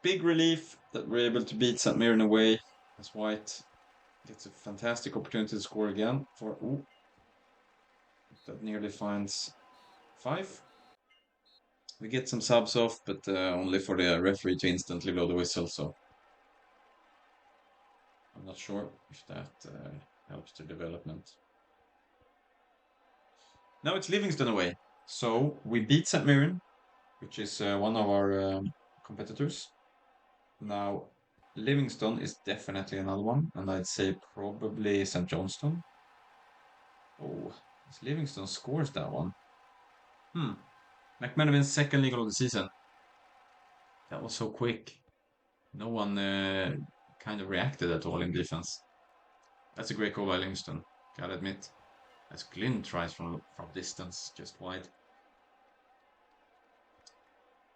big relief that we're able to beat St. Mirren away as White gets a fantastic opportunity to score again for that nearly finds 5. We get some subs off, but only for the referee to instantly blow the whistle, so I'm not sure if that helps the development. Now it's Livingston away. So we beat St. Mirren, which is one of our competitors. Now Livingston is definitely another one, and I'd say probably St. Johnston. Oh, Livingston scores that one. McManaman's second league of the season. That was so quick. No one kind of reacted at all in defense. That's a great goal by Livingston, gotta admit. As Glynn tries from distance, just wide.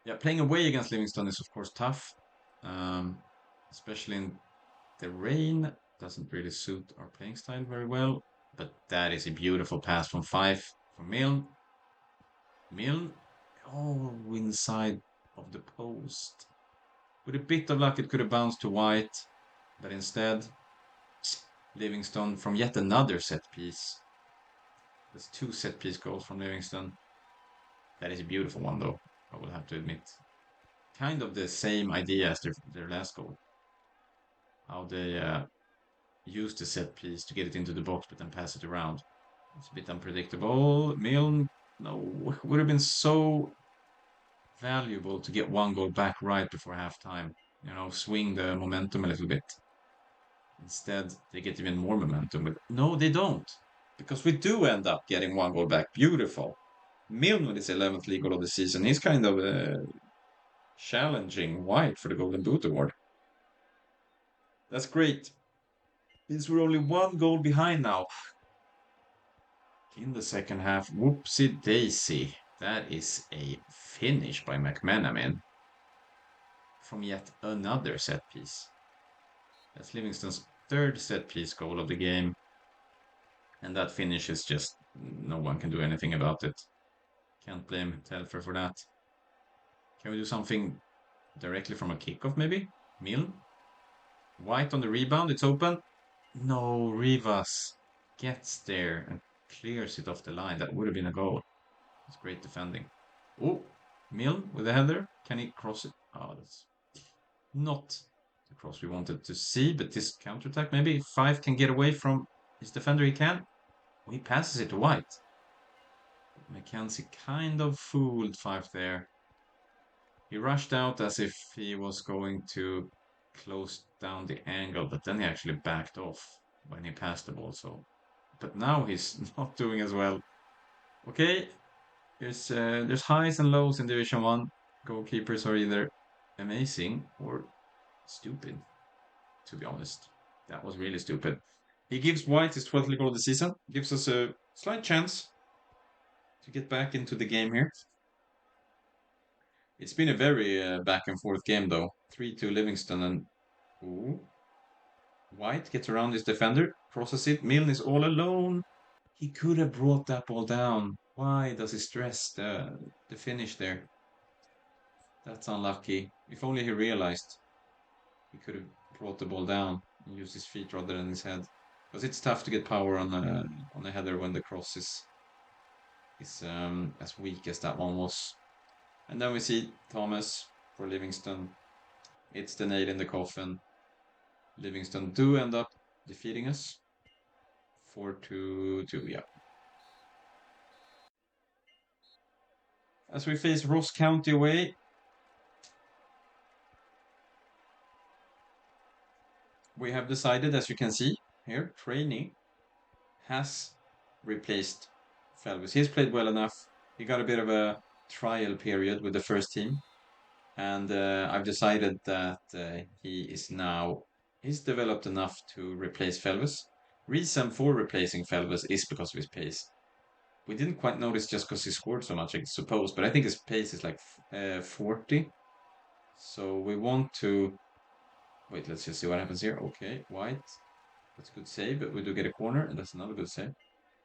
Yeah, playing away against Livingston is of course tough, especially in the rain. Doesn't really suit our playing style very well. But that is a beautiful pass from 5 from Milne. Milne, oh, inside of the post. With a bit of luck, it could have bounced to White, but instead, Livingston from yet another set piece. There's 2 set piece goals from Livingston. That is a beautiful one, though, I will have to admit. Kind of the same idea as their last goal. How they use the set piece to get it into the box, but then pass it around. It's a bit unpredictable. Milne, no, would have been so valuable to get 1 goal back right before halftime. Swing the momentum a little bit. Instead, they get even more momentum. But no, they don't. Because we do end up getting 1 goal back. Beautiful. Milne with his 11th league goal of the season. He's kind of challenging White for the Golden Boot award. That's great. Means we're only 1 goal behind now. In the second half, whoopsie daisy. That is a finish by McManaman from yet another set piece. That's Livingston's 3rd set piece goal of the game. And that finish is just, no one can do anything about it. Can't blame Telfer for that. Can we do something directly from a kickoff, maybe? Milne? White on the rebound, it's open. No, Rivas gets there and clears it off the line. That would have been a goal. It's great defending. Oh, Milne with a header. Can he cross it? Oh, that's not the cross we wanted to see, but this counterattack, maybe if 5 can get away from his defender, he can. He passes it to White. Mackenzie kind of fooled 5 there. He rushed out as if he was going to close down the angle, but then he actually backed off when he passed the ball, so but now he's not doing as well. Okay, there's highs and lows in Division 1. Goalkeepers are either amazing or stupid, to be honest. That was really stupid. He gives White his 12th goal of the season, gives us a slight chance to get back into the game here. It's been a very back and forth game, though. 3-2 Livingston, and ooh, White gets around his defender, crosses it. Milne is all alone. He could have brought that ball down. Why does he stress the finish there? That's unlucky. If only he realized he could have brought the ball down and used his feet rather than his head. Because it's tough to get power on a header when the cross is as weak as that one was. And then we see Thomas for Livingston. It's the nail in the coffin. Livingston do end up defeating us. 4-2, yeah. As we face Ross County away, we have decided, as you can see here, training has replaced Felvis. He's played well enough. He got a bit of a trial period with the first team, and I've decided that he's developed enough to replace Felvis. Reason for replacing Felvis is because of his pace. We didn't quite notice just because he scored so much, I suppose, but I think his pace is like 40. So we want to wait. Let's just see what happens here. Okay, White. That's a good save, but we do get a corner, and that's another good save.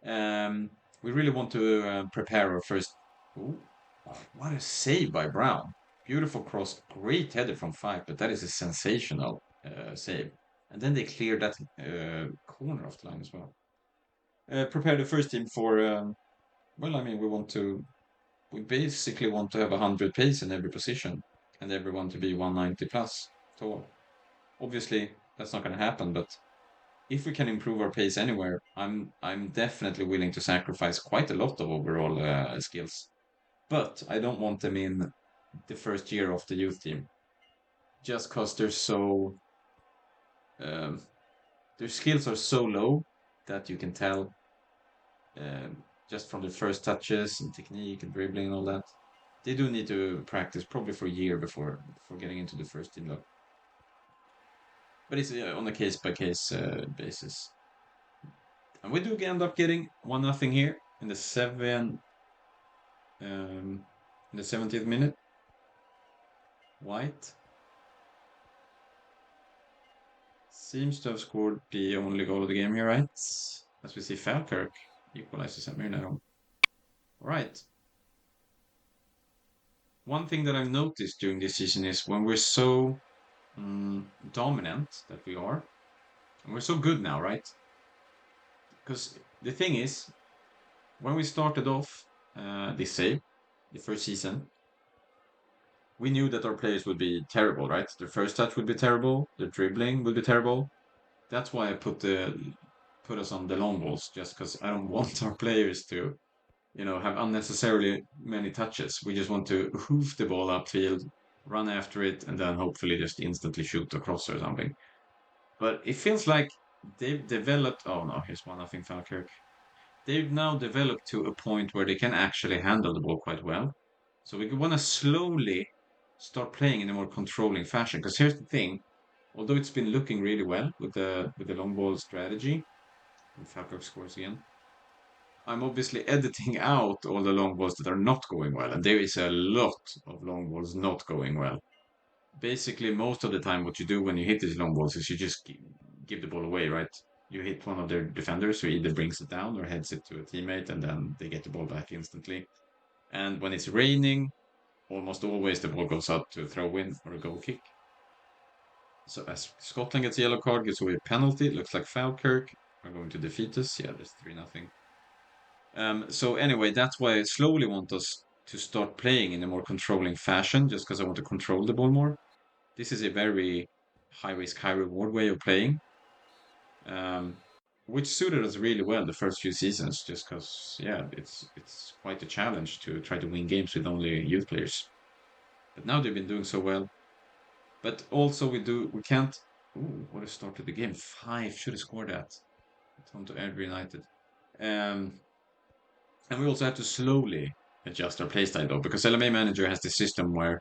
Um, we really want to prepare our first. Ooh, what a save by Brown! Beautiful cross, great header from 5, but that is a sensational save. And then they cleared that corner off the line as well. Prepare the first team for. Well, I mean, we basically want to have 100 pace in every position, and everyone to be 190 plus tall. Obviously, that's not going to happen, but if we can improve our pace anywhere, I'm definitely willing to sacrifice quite a lot of overall skills. But I don't want them in the first year of the youth team, just because um, their skills are so low that you can tell um, just from the first touches and technique and dribbling and all that. They do need to practice probably for a year before getting into the first team, though. But it's on a case by case basis. And we do end up getting 1-0 here in um, the 70th minute. White seems to have scored the only goal of the game here, right? As we see, Falkirk equalizes at Myrna. All right. One thing that I've noticed during this season is when we're so dominant that we are, and we're so good now, right? Because the thing is, when we started off this save, the first season, we knew that our players would be terrible, right? Their first touch would be terrible, their dribbling would be terrible. That's why I put us on the long balls, just because I don't want our players to, have unnecessarily many touches. We just want to hoof the ball upfield, run after it, and then hopefully just instantly shoot across or something. But it feels like they've developed. Oh no, here's 1-0 Falkirk. They've now developed to a point where they can actually handle the ball quite well. So we want to slowly start playing in a more controlling fashion. Because here's the thing: although it's been looking really well with the long ball strategy, and Falkirk scores again. I'm obviously editing out all the long balls that are not going well, and there is a lot of long balls not going well. Basically, most of the time, what you do when you hit these long balls is you just give the ball away, right? You hit one of their defenders who either brings it down or heads it to a teammate, and then they get the ball back instantly. And when it's raining, almost always the ball goes out to a throw in or a goal kick. So as Scotland gets a yellow card, gets away a penalty. It looks like Falkirk are going to defeat us. Yeah, there's 3-0. So anyway, that's why I slowly want us to start playing in a more controlling fashion, just because I want to control the ball more. This is a very high risk, high reward way of playing, um, which suited us really well the first few seasons, just because yeah, it's quite a challenge to try to win games with only youth players. But now they've been doing so well. But also we can't. Ooh, what a start to the game! 5 should have scored that. It's home to Airdrie United. Um, and we also have to slowly adjust our playstyle though, because LMA Manager has this system where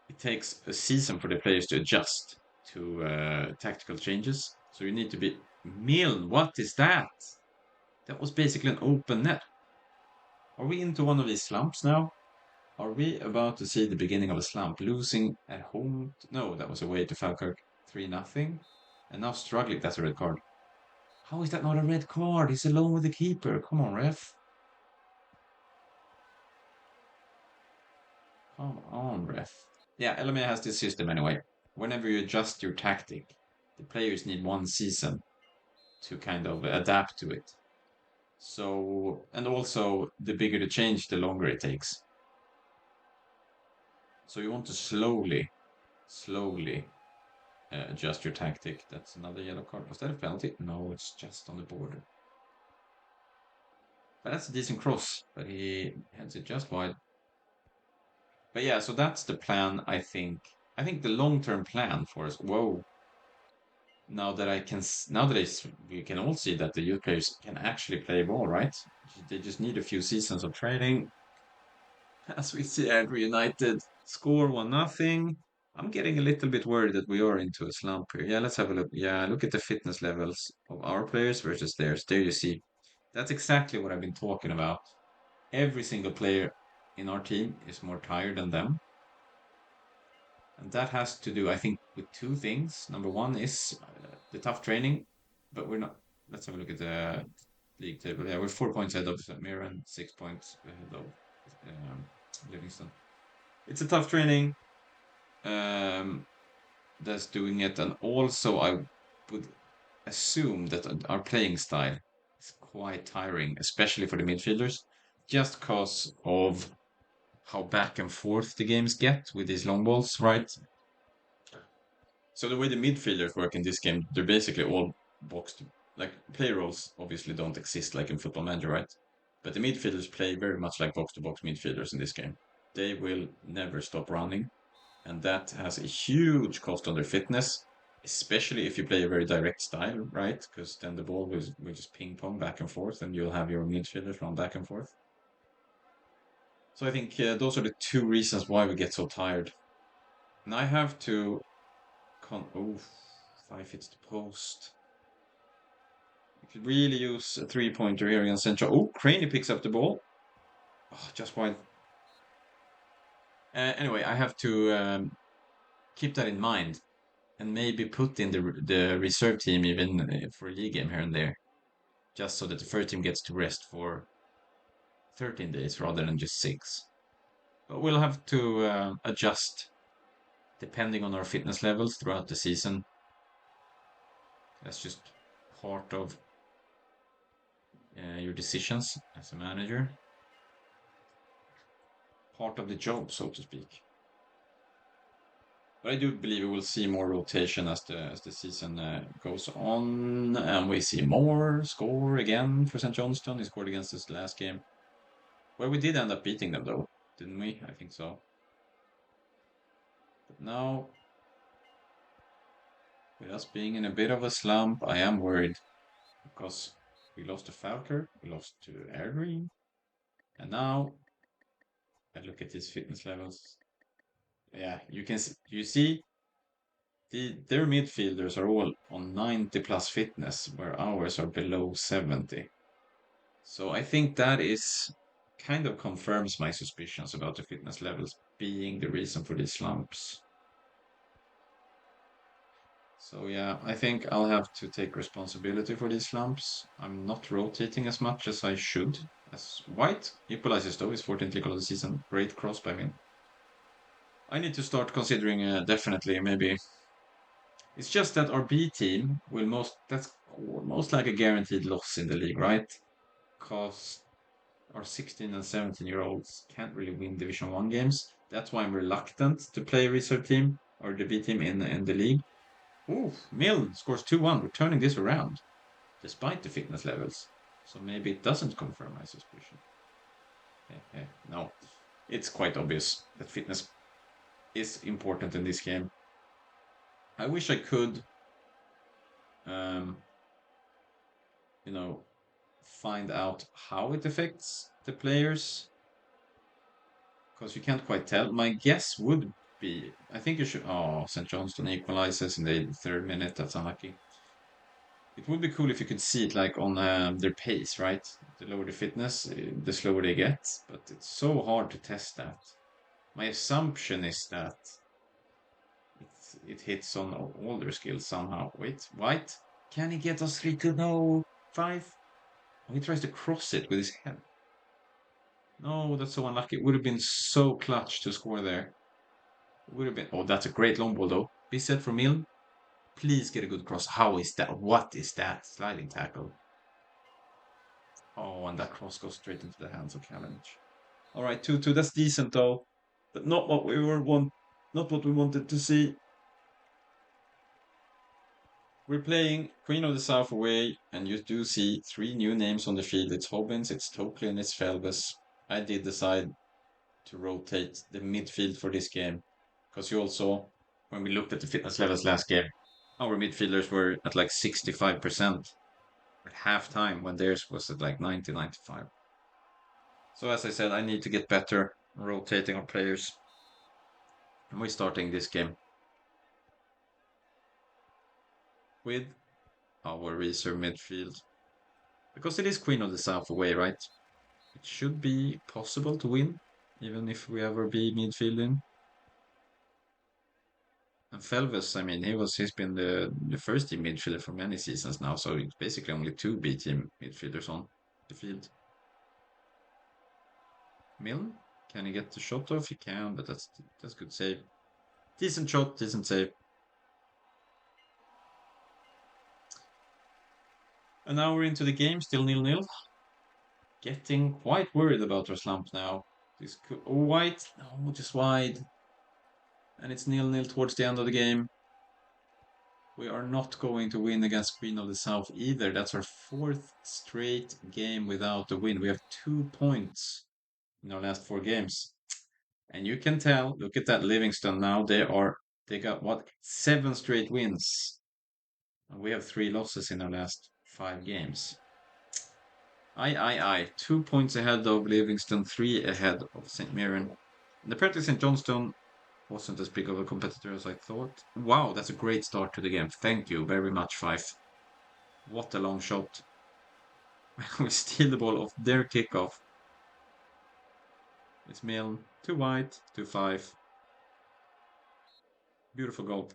it takes a season for the players to adjust to tactical changes. So you need to be what is that? That was basically an open net. Are we into one of these slumps now? Are we about to see the beginning of a slump? Losing at home? No, that was away to Falkirk 3-0. And now struggling. That's a red card. How is that not a red card? He's alone with the keeper. Come on, ref. Come on, ref. Yeah, LMA has this system anyway. Whenever you adjust your tactic, the players need one season to kind of adapt to it. So, and also the bigger the change, the longer it takes. So you want to slowly adjust your tactic. That's another yellow card. Was that a penalty? No, it's just on the border. But that's a decent cross, but he heads it just wide. But yeah, so that's the plan, I think. I think the long-term plan for us. Whoa. We can all see that the youth players can actually play ball, right? They just need a few seasons of training. As we see Andrew United score 1-0. I'm getting a little bit worried that we are into a slump here. Yeah, let's have a look. Yeah, look at the fitness levels of our players versus theirs. There you see. That's exactly what I've been talking about. Every single player in our team is more tired than them. And that has to do, I think, with two things. Number one is the tough training, but we're not. Let's have a look at the league table. Yeah, we're 4 points ahead of Mirror and 6 points ahead of um, Livingston. It's a tough training um, that's doing it, and also I would assume that our playing style is quite tiring, especially for the midfielders, just because of how back and forth the games get with these long balls, right? So the way the midfielders work in this game, they're basically all boxed. Like play roles obviously don't exist like in Football Manager, right? But the midfielders play very much like box-to-box midfielders in this game. They will never stop running, and that has a huge cost on their fitness, especially if you play a very direct style, right? Because then the ball will just ping pong back and forth, and you'll have your midfielders run back and forth. So I think those are the two reasons why we get so tired. And I have to oh, 5 hits to post. You could really use a three-pointer here against Central. Oh, Craney picks up the ball. Oh, just wide. Anyway, I have to keep that in mind and maybe put in the reserve team even for a league game here and there, just so that the first team gets to rest for 13 days rather than just 6. But we'll have to adjust depending on our fitness levels throughout the season. That's just part of your decisions as a manager, part of the job, so to speak. But I do believe we will see more rotation as the season goes on, and we see more score again for St. Johnstone. He scored against us last game, where we did end up beating them, though, didn't we? I think so. But now, with us being in a bit of a slump, I am worried because we lost to Falker, we lost to Airdrie, and now I look at his fitness levels. Yeah, you see their midfielders are all on 90 plus fitness, where ours are below 70. So I think that is kind of confirms my suspicions about the fitness levels being the reason for these slumps. So yeah, I think I'll have to take responsibility for these slumps. I'm not rotating as much as I should. As White equalizes though, his 14th goal of the season. Great cross by him. I need to start considering definitely maybe. It's just that our B team will that's almost like a guaranteed loss in the league, right? Because our 16 and 17-year-olds can't really win Division 1 games. That's why I'm reluctant to play reserve team or the B team in the league. Ooh, Mill scores 2-1. We're turning this around despite the fitness levels. So maybe it doesn't confirm my suspicion. No, it's quite obvious that fitness is important in this game. I wish I could, um, you know, find out how it affects the players because you can't quite tell. My guess would be I think you should. Oh, St. Johnston equalizes in the third minute. That's unlucky. It would be cool if you could see it like on their pace, right? The lower the fitness, the slower they get. But it's so hard to test that. My assumption is that it hits on all their skills somehow. Wait, White, can he get us 3 to no 5? Oh, he tries to cross it with his head. No, that's so unlucky. It would have been so clutch to score there. It would have been. Oh, that's a great long ball though. Be set from Milne. Please get a good cross. How is that? What is that? Sliding tackle. Oh, and that cross goes straight into the hands of Kalinic. All right, 2-2. That's decent though, but not what we wanted to see. We're playing Queen of the South away, and you do see 3 new names on the field. It's Hobbins, it's Tokley, and it's Felbus. I did decide to rotate the midfield for this game because you also, when we looked at the fitness levels last game, our midfielders were at like 65% at halftime when theirs was at like 90, 95. So as I said, I need to get better rotating our players. And we're starting this game with our reserve midfield because it is Queen of the South away, right? It should be possible to win, even if we ever be midfielding. And Felves, I mean, he's been the first team midfielder for many seasons now, so it's basically only 2 B team midfielders on the field. Milne, can he get the shot off? He can, but that's good save. Decent shot, decent save. And now we're into the game, still 0-0. Getting quite worried about our slump now. This could, oh, White, no, just wide. And it's 0-0 towards the end of the game. We are not going to win against Queen of the South either. That's our 4th straight game without a win. We have 2 points in our last 4 games. And you can tell, look at that Livingston now. They got what? 7 straight wins. And we have 3 losses in our last 5 games. Aye. 2 points ahead of Livingston, 3 ahead of St. Mirren. And apparently St. Johnstone wasn't as big of a competitor as I thought. Wow, that's a great start to the game. Thank you very much, Fife. What a long shot. We steal the ball off their kickoff. It's Milne, too wide, 2-5. Beautiful goal.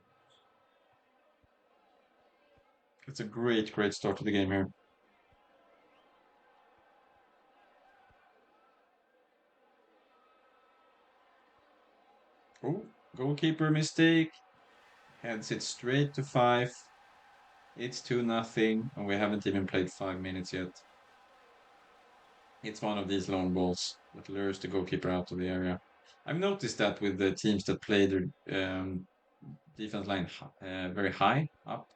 It's a great start to the game here. Oh, goalkeeper mistake. Heads it straight to 5. It's 2-0, and we haven't even played 5 minutes yet. It's one of these long balls that lures the goalkeeper out of the area. I've noticed that with the teams that play their defense line very high up.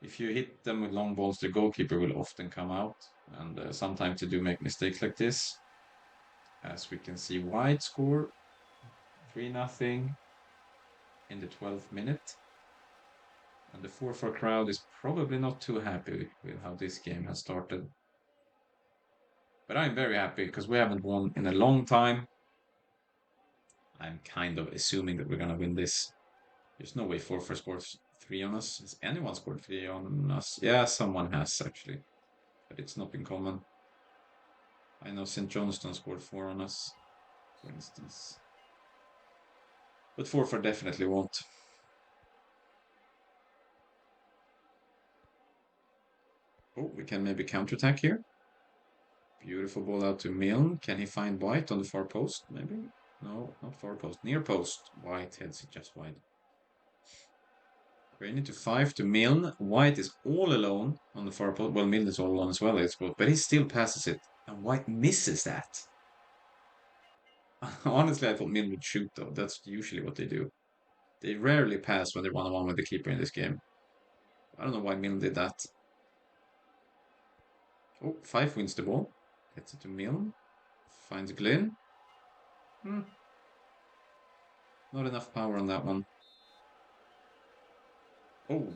If you hit them with long balls, the goalkeeper will often come out, and sometimes they do make mistakes like this. As we can see, White score 3-0 in the 12th minute. And the 4-4 crowd is probably not too happy with how this game has started. But I'm very happy because we haven't won in a long time. I'm kind of assuming that we're going to win this. There's no way 4-4 scores 3 on us. Has anyone scored 3 on us? Yeah, someone has actually. But it's not been common. I know St. Johnston scored 4 on us, for instance. But 4-4 definitely won't. Oh, we can maybe counterattack here. Beautiful ball out to Milne. Can he find White on the far post? Maybe? No, not far post. Near post. White heads it just wide. We're into 5 to Milne. White is all alone on the far post. Well, Milne is all alone as well, I suppose. But he still passes it. And White misses that. Honestly, I thought Milne would shoot, though. That's usually what they do. They rarely pass when they're one-on-one with the keeper in this game. I don't know why Milne did that. Oh, 5 wins the ball. Gets it to Milne. Finds Glynn. Not enough power on that one. Oh.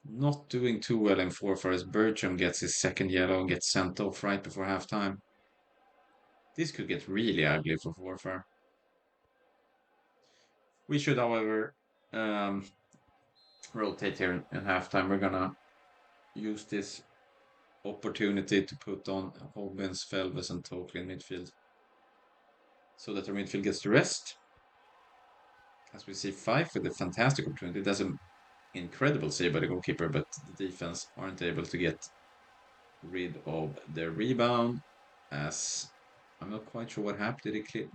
Not doing too well in 4-4 as Bertram gets his second yellow and gets sent off right before halftime. This could get really ugly for 4-4. We should, however, um, rotate here in halftime. We're gonna use this opportunity to put on Hobbins, Felves, and Tokley in midfield so that our midfield gets the rest. As we see, Fife with a fantastic opportunity. That's an incredible save by the goalkeeper, but the defense aren't able to get rid of the rebound. As I'm not quite sure what happened. Did it clear?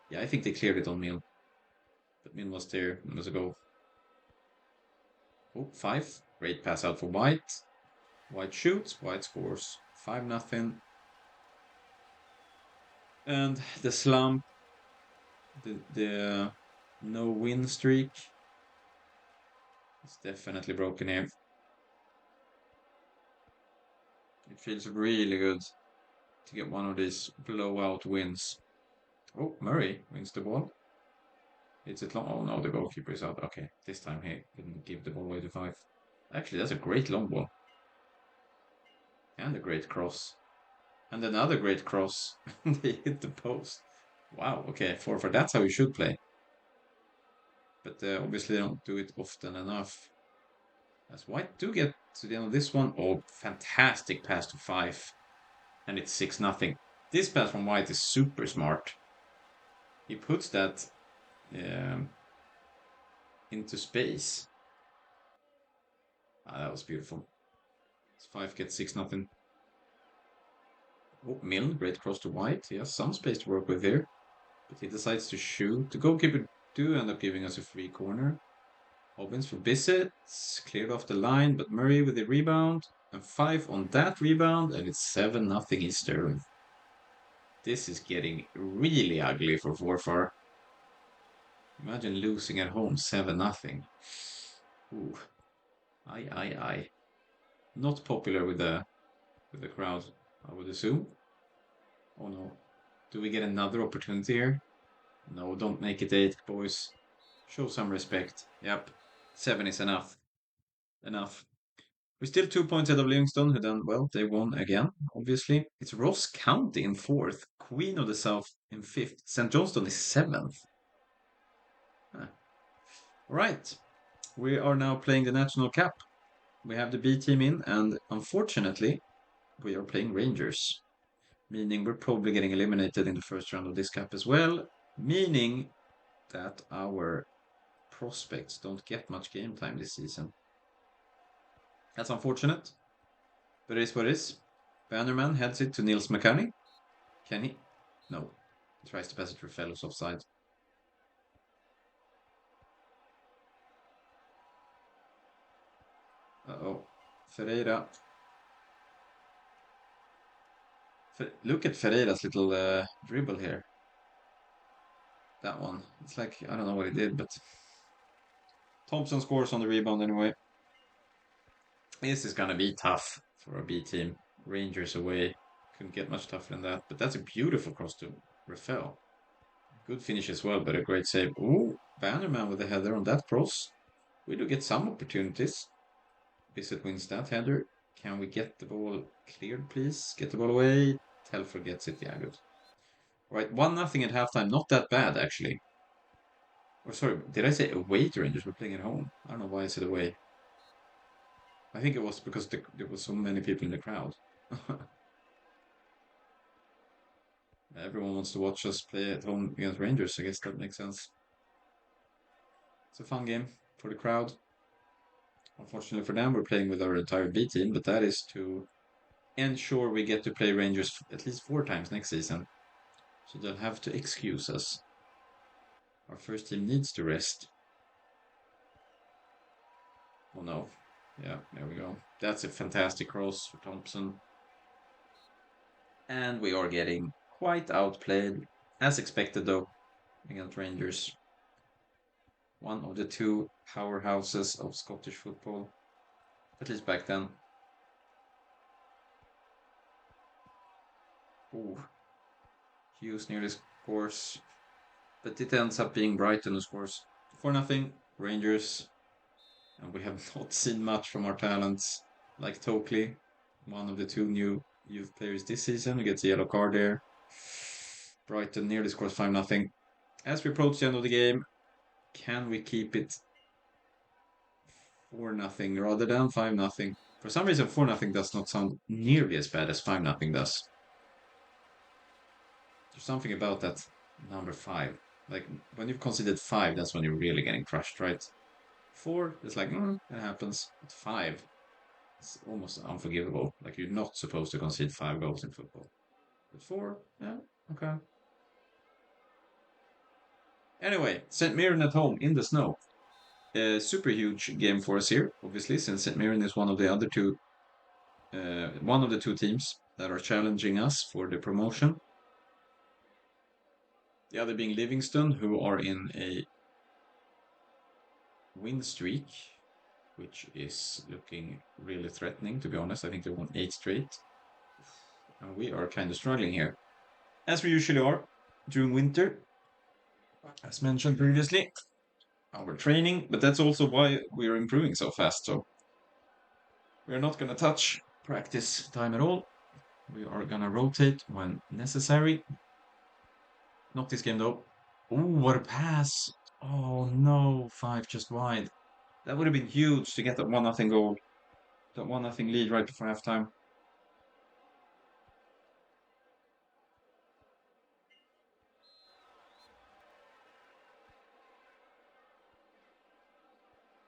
Yeah, I think they cleared it on Mill. But Mill was there. It was a goal. Oh, Fife. Great pass out for White. White shoots. White scores. 5-0. And the slump, the no win streak is definitely broken here. It feels really good to get one of these blowout wins. Oh, Murray wins the ball. It's it long. Oh no, the goalkeeper is out. Okay, this time he didn't give the ball away to Fife. Actually, that's a great long ball. And a great cross. And another great cross. They hit the post. Wow, okay, for that's how you should play. But obviously they don't do it often enough. As White do get to the end of this one. Oh, fantastic pass to Fife. And it's 6-0. This pass from White is super smart. He puts that into space. Ah, that was beautiful. So Fife gets 6-0. Oh, Mill, great cross to White. He has some space to work with here. But he decides to shoot. The goalkeeper do end up giving us a free corner. Hobbins for Bissett. Cleared off the line, but Murray with the rebound. And Fife on that rebound. And it's 7-0 East Stirling. This is getting really ugly for 4-4. Imagine losing at home 7-0. Ooh. Aye. Not popular with the crowd, I would assume. Oh no. Do we get another opportunity here? No, don't make it 8, boys. Show some respect. Yep. 7 is enough. Enough. We're still 2 points ahead of Livingston, who done well. They won again, obviously. It's Ross County in 4th. Queen of the South in 5th. St. Johnston is 7th. All right. We are now playing the National Cup. We have the B team in, and unfortunately, we are playing Rangers. Meaning we're probably getting eliminated in the first round of this cup as well. Meaning that our prospects don't get much game time this season. That's unfortunate, but it is what it is. Bannerman heads it to Niels McCarney. Can he? No. He tries to pass it for Fellows offside. Uh-oh. Ferreira. Look at Ferreira's little dribble here. That one. It's like, I don't know what he did, but Thompson scores on the rebound anyway. This is going to be tough for a B team. Rangers away. Couldn't get much tougher than that. But that's a beautiful cross to Rafael. Good finish as well, but a great save. Ooh, Bannerman with a header on that cross. We do get some opportunities. Bissett wins that header. Can we get the ball cleared, please? Get the ball away. Telfer gets it. Yeah, good. Right, 1-0 at halftime. Not that bad, actually. Or sorry, did I say away to Rangers? We're playing at home. I don't know why I said away. I think it was because there were so many people in the crowd. Everyone wants to watch us play at home against Rangers. I guess that makes sense. It's a fun game for the crowd. Unfortunately for them, we're playing with our entire B team, but that is to ensure we get to play Rangers at least 4 times next season. So they'll have to excuse us. Our first team needs to rest. Oh no. Yeah, there we go. That's a fantastic cross for Thompson. And we are getting quite outplayed, as expected though, against Rangers. One of the 2 powerhouses of Scottish football, at least back then. Ooh. Hughes nearly scores, but it ends up being Brighton who scores 4-0. Rangers And we have not seen much from our talents, like Tokley, one of the two new youth players this season, who gets a yellow card there. Brighton nearly scores 5-0. As we approach the end of the game, can we keep it 4-0 rather than 5-0? For some reason, 4-0 does not sound nearly as bad as 5-0 does. There's something about that number 5. Like, when you've conceded 5, that's when you're really getting crushed, right? 4, it's like, it happens. But 5, it's almost unforgivable. Like, you're not supposed to concede 5 goals in football. But 4, yeah, okay. Anyway, St. Mirren at home in the snow. A super huge game for us here, obviously, since St. Mirren is one of the two teams that are challenging us for the promotion. The other being Livingston, who are in a win streak, which is looking really threatening, to be honest. I think they won 8 straight. And we are kind of struggling here, as we usually are during winter, as mentioned previously. Our training, but that's also why we are improving so fast. So we're not going to touch practice time at all. We are going to rotate when necessary. Not this game, though. Oh, what a pass. Oh, no. 5 just wide. That would have been huge to get that 1-0 goal. That 1-0 lead right before halftime.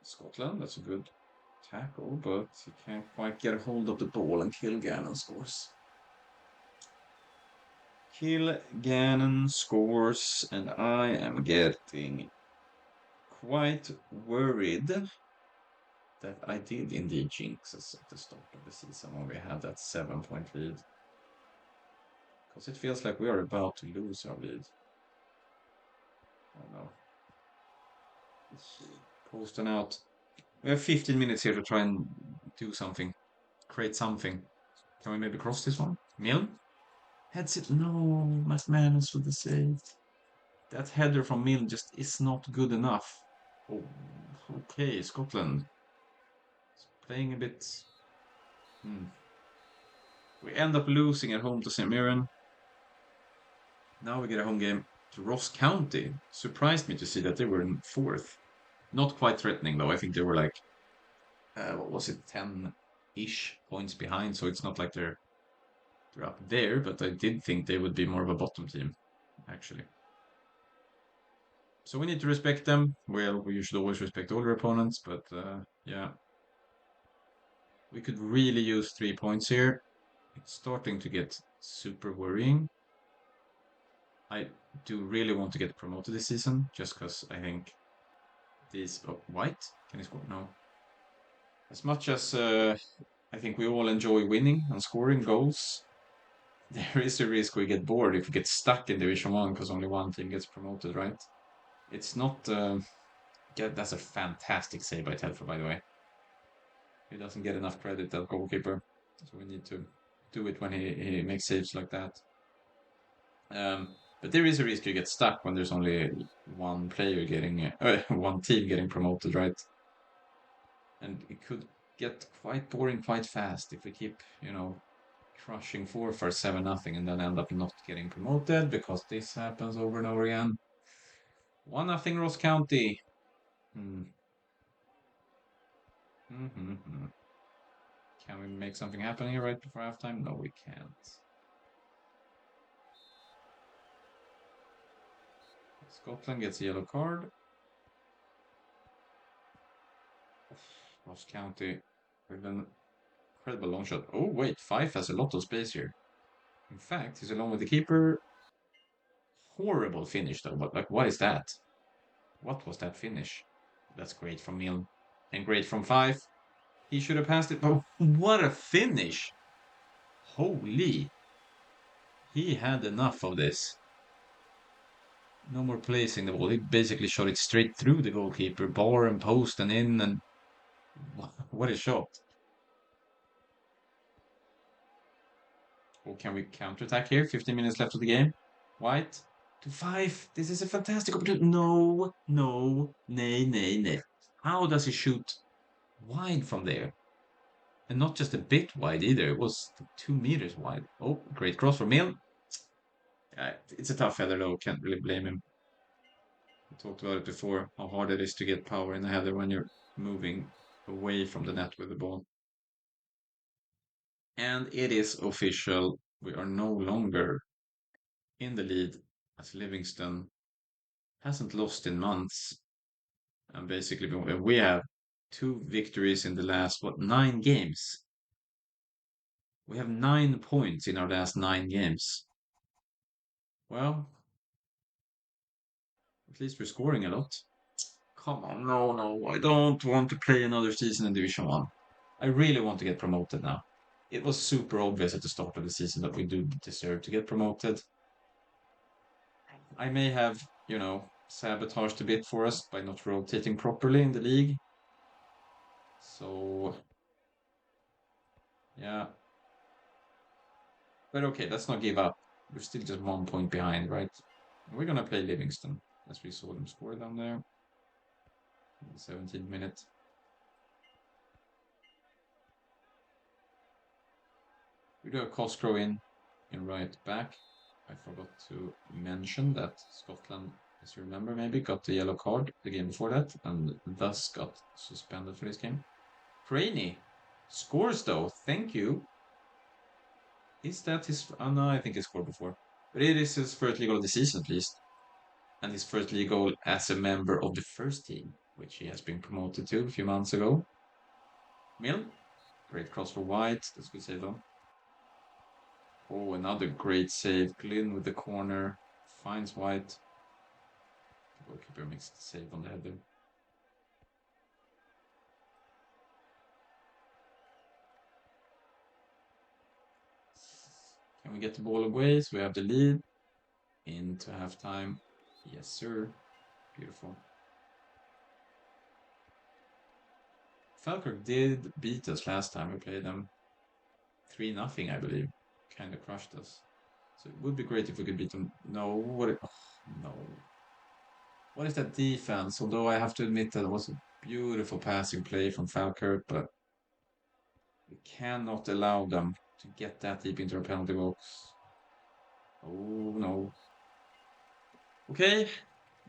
Scotland, that's a good tackle, but he can't quite get a hold of the ball and Kilgannon scores. Kilgannon scores, and I am getting quite worried that I did indeed jinx us at the start of the season when we had that 7-point lead. Because it feels like we are about to lose our lead. Oh no. Posting out. We have 15 minutes here to try and do something. Create something. Can we maybe cross this one? Milne? Heads it. No, McManus with the save. That header from Milne just is not good enough. Oh, okay, Scotland. It's playing a bit. We end up losing at home to St. Mirren. Now we get a home game to Ross County. Surprised me to see that they were in 4th. Not quite threatening though. I think they were like, what was it, 10-ish points behind. So it's not like they're up there. But I did think they would be more of a bottom team, actually. So we need to respect them. Well, we should always respect all our opponents. But yeah, we could really use 3 points here. It's starting to get super worrying. I do really want to get promoted this season, just because I think these... Oh, White? Can he score? No. As much as I think we all enjoy winning and scoring goals, there is a risk we get bored if we get stuck in Division 1 because only one team gets promoted, right? It's not... that's a fantastic save by Telfer, by the way. He doesn't get enough credit, that goalkeeper. So we need to do it when he makes saves like that. But there is a risk you get stuck when there's only one player getting... one team getting promoted, right? And it could get quite boring quite fast if we keep, crushing 4 for 7-0 and then end up not getting promoted because this happens over and over again. 1-0 Ross County. Can we make something happen here right before halftime? No, we can't. Scotland gets a yellow card. Ross County with an incredible long shot. Oh, wait, Fife has a lot of space here. In fact, he's along with the keeper. Horrible finish, though. But, like, what is that? What was that finish? That's great from Milne. And great from Fife. He should have passed it. But what a finish! Holy. He had enough of this. No more placing the ball. He basically shot it straight through the goalkeeper. Bar and post and in. And what a shot. Or can we counterattack here? 15 minutes left of the game. White to 5. This is a fantastic opportunity. No, no, nay, nay, nay. How does he shoot wide from there. And not just a bit wide either. It was 2 meters wide. Oh, great cross from Mill. It's a tough header though. Can't really blame him. We talked about it before, how hard it is to get power in the header when you're moving away from the net with the ball. And it is official. We are no longer in the lead as Livingston hasn't lost in months. And basically, we have 2 victories in the last, 9 games? We have 9 points in our last 9 games. Well, at least we're scoring a lot. Come on, no, I don't want to play another season in Division 1. I really want to get promoted now. It was super obvious at the start of the season that we do deserve to get promoted. I may have, sabotaged a bit for us by not rotating properly in the league. So, yeah. But okay, let's not give up. We're still just 1 point behind, right? We're gonna play Livingston, as we saw them score down there in the 17th minute. We do a Cosgrove in right back. I forgot to mention that Scotland, as you remember, maybe got the yellow card the game before that, and thus got suspended for this game. Craney scores though. Thank you. Is that his? Oh no, I think he scored before. But it is his first league goal of the season, at least, and his first league goal as a member of the first team, which he has been promoted to a few months ago. Mill, great cross for White. That's a good save though. Oh, another great save. Glynn with the corner finds White. The goalkeeper makes the save on the header. Can we get the ball away? So we have the lead into halftime. Yes, sir. Beautiful. Falkirk did beat us last time we played them 3-0, I believe. Kind of crushed us. So it would be great if we could beat them. No, no. What is that defense? Although I have to admit that it was a beautiful passing play from Falkirk, but we cannot allow them to get that deep into our penalty box. Oh, no. Okay,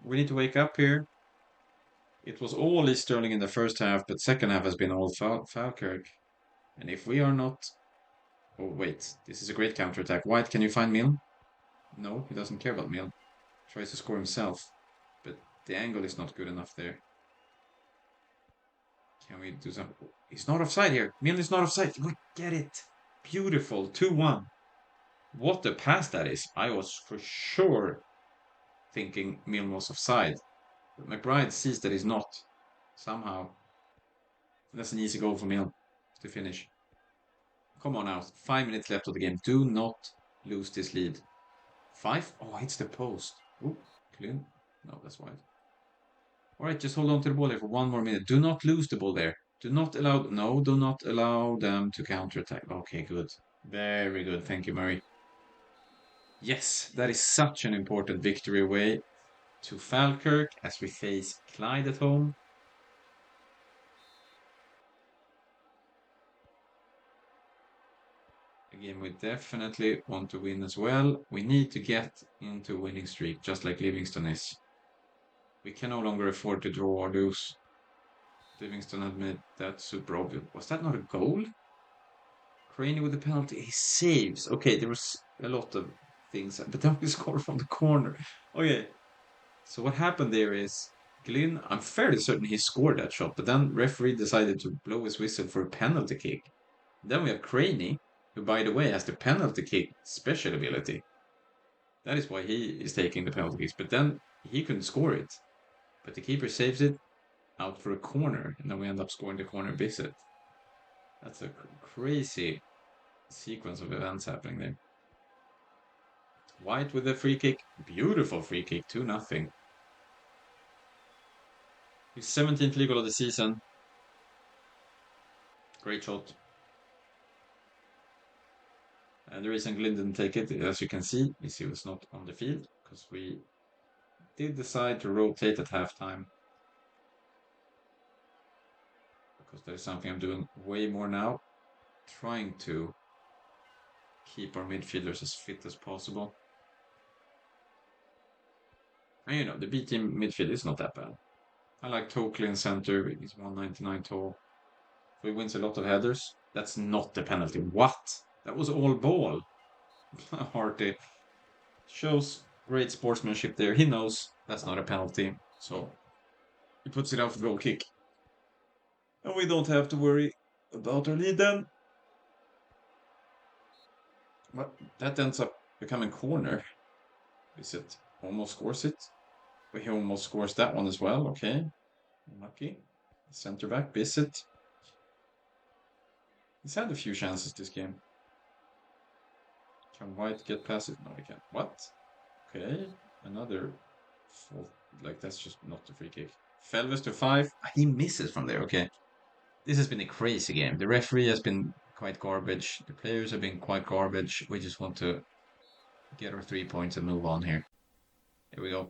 we need to wake up here. It was all East Stirling in the first half, but second half has been all Falkirk. And if we are not... Oh, wait. This is a great counter-attack. White, can you find Mill? No, he doesn't care about Mill. Tries to score himself. But the angle is not good enough there. Can we do something? He's not offside here. Mill is not offside. We get it. Beautiful. 2-1. What a pass that is. I was for sure thinking Mill was offside. But McBride sees that he's not. Somehow. That's an easy goal for Mill to finish. Come on now. 5 minutes left of the game. Do not lose this lead. 5? Oh, hits the post. Ooh, clean. No, that's wide. All right, just hold on to the ball here for 1 more minute. Do not lose the ball there. Do not allow... No, do not allow them to counterattack. Okay, good. Very good. Thank you, Murray. Yes, that is such an important victory away to Falkirk as we face Clyde at home. Again, we definitely want to win as well. We need to get into a winning streak, just like Livingston is. We can no longer afford to draw or lose. Livingston had made that super obvious. Was that not a goal? Craney with the penalty. He saves. Okay, there was a lot of things, but then we score from the corner. Okay, so what happened there is Glynn, I'm fairly certain he scored that shot, but then referee decided to blow his whistle for a penalty kick. Then we have Craney, who, by the way, has the penalty kick special ability. That is why he is taking the penalty kicks. But then he couldn't score it. But the keeper saves it out for a corner, and then we end up scoring the corner visit. That's a crazy sequence of events happening there. White with the free kick. Beautiful free kick, 2-0. His 17th league goal of the season. Great shot. And the reason Glynn didn't take it, as you can see, is he was not on the field, because we did decide to rotate at halftime. because that is something I'm doing way more now. Trying to keep our midfielders as fit as possible. And the B team midfield is not that bad. I like Tokley in center. He's 199 tall. So he wins a lot of headers. That's not the penalty. What? That was all ball. Harty shows great sportsmanship there. He knows that's not a penalty. So he puts it out for goal kick. And we don't have to worry about our lead then. But that ends up becoming corner. Is it almost scores it? But he almost scores that one as well. Okay. Lucky. Center back, Bissett. He's had a few chances this game. Can White get past it? No, he can't. What? Okay. Another fault. Like, that's just not a free kick. Felves to 5. He misses from there. Okay. This has been a crazy game. The referee has been quite garbage. The players have been quite garbage. We just want to get our 3 points and move on here. Here we go.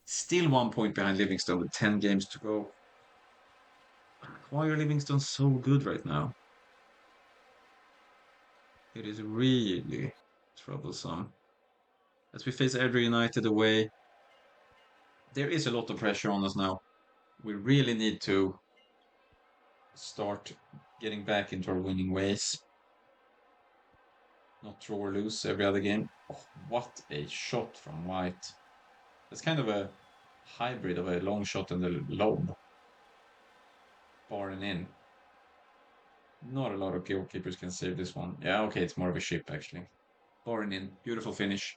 Still 1 point behind Livingston with 10 games to go. Why are Livingston so good right now? It is really troublesome. As we face Edinburgh United away, there is a lot of pressure on us now. We really need to start getting back into our winning ways. Not draw or lose every other game. Oh, what a shot from White. That's kind of a hybrid of a long shot and a lob. Barring in. Not a lot of goalkeepers can save this one. Yeah, okay, it's more of a ship actually. Barring in. Beautiful finish.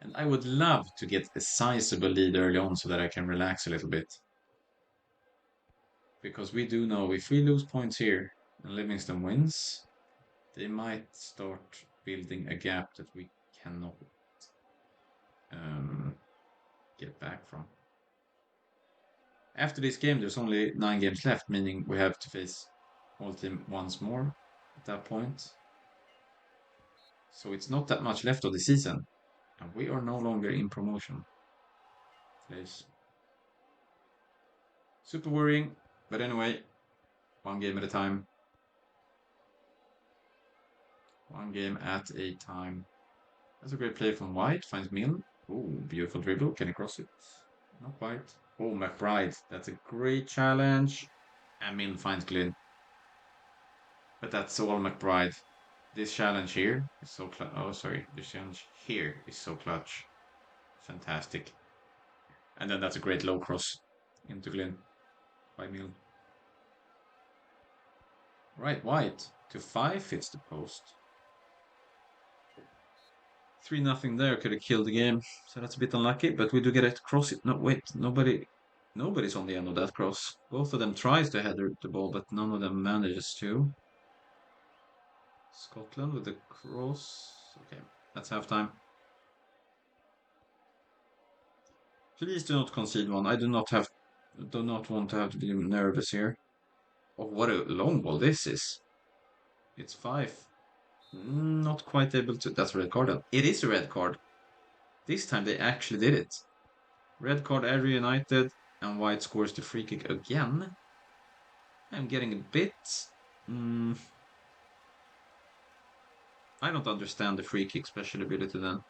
And I would love to get a sizable lead early on so that I can relax a little bit. Because we do know if we lose points here and Livingston wins, they might start building a gap that we cannot get back from. After this game, there's only 9 games left, meaning we have to face all team once more at that point. So it's not that much left of the season, and we are no longer in promotion place. Super worrying, but anyway, 1 game at a time. 1 game at a time. That's a great play from White. Finds Milne. Ooh, beautiful dribble. Can he cross it? Not quite. Oh, McBride. That's a great challenge. And Milne finds Glynn. But that's all McBride. This challenge here is so clutch. Oh, sorry. This challenge here is so clutch. Fantastic. And then that's a great low cross into Glynn by Milne. Right, White to 5 hits the post. 3-0 there could have killed the game, so that's a bit unlucky. But we do get it cross. It. No, wait, nobody's on the end of that cross. Both of them tries to header the ball, but none of them manages to. Scotland with the cross. Okay, that's halftime. Please do not concede one. I do not want to have to be nervous here. Oh, what a long ball this is. It's 5. Not quite able to. That's a red card. It is a red card. This time they actually did it. Red card, Edinburgh United, and White scores the free kick again. I'm getting a bit. I don't understand the free kick special ability then.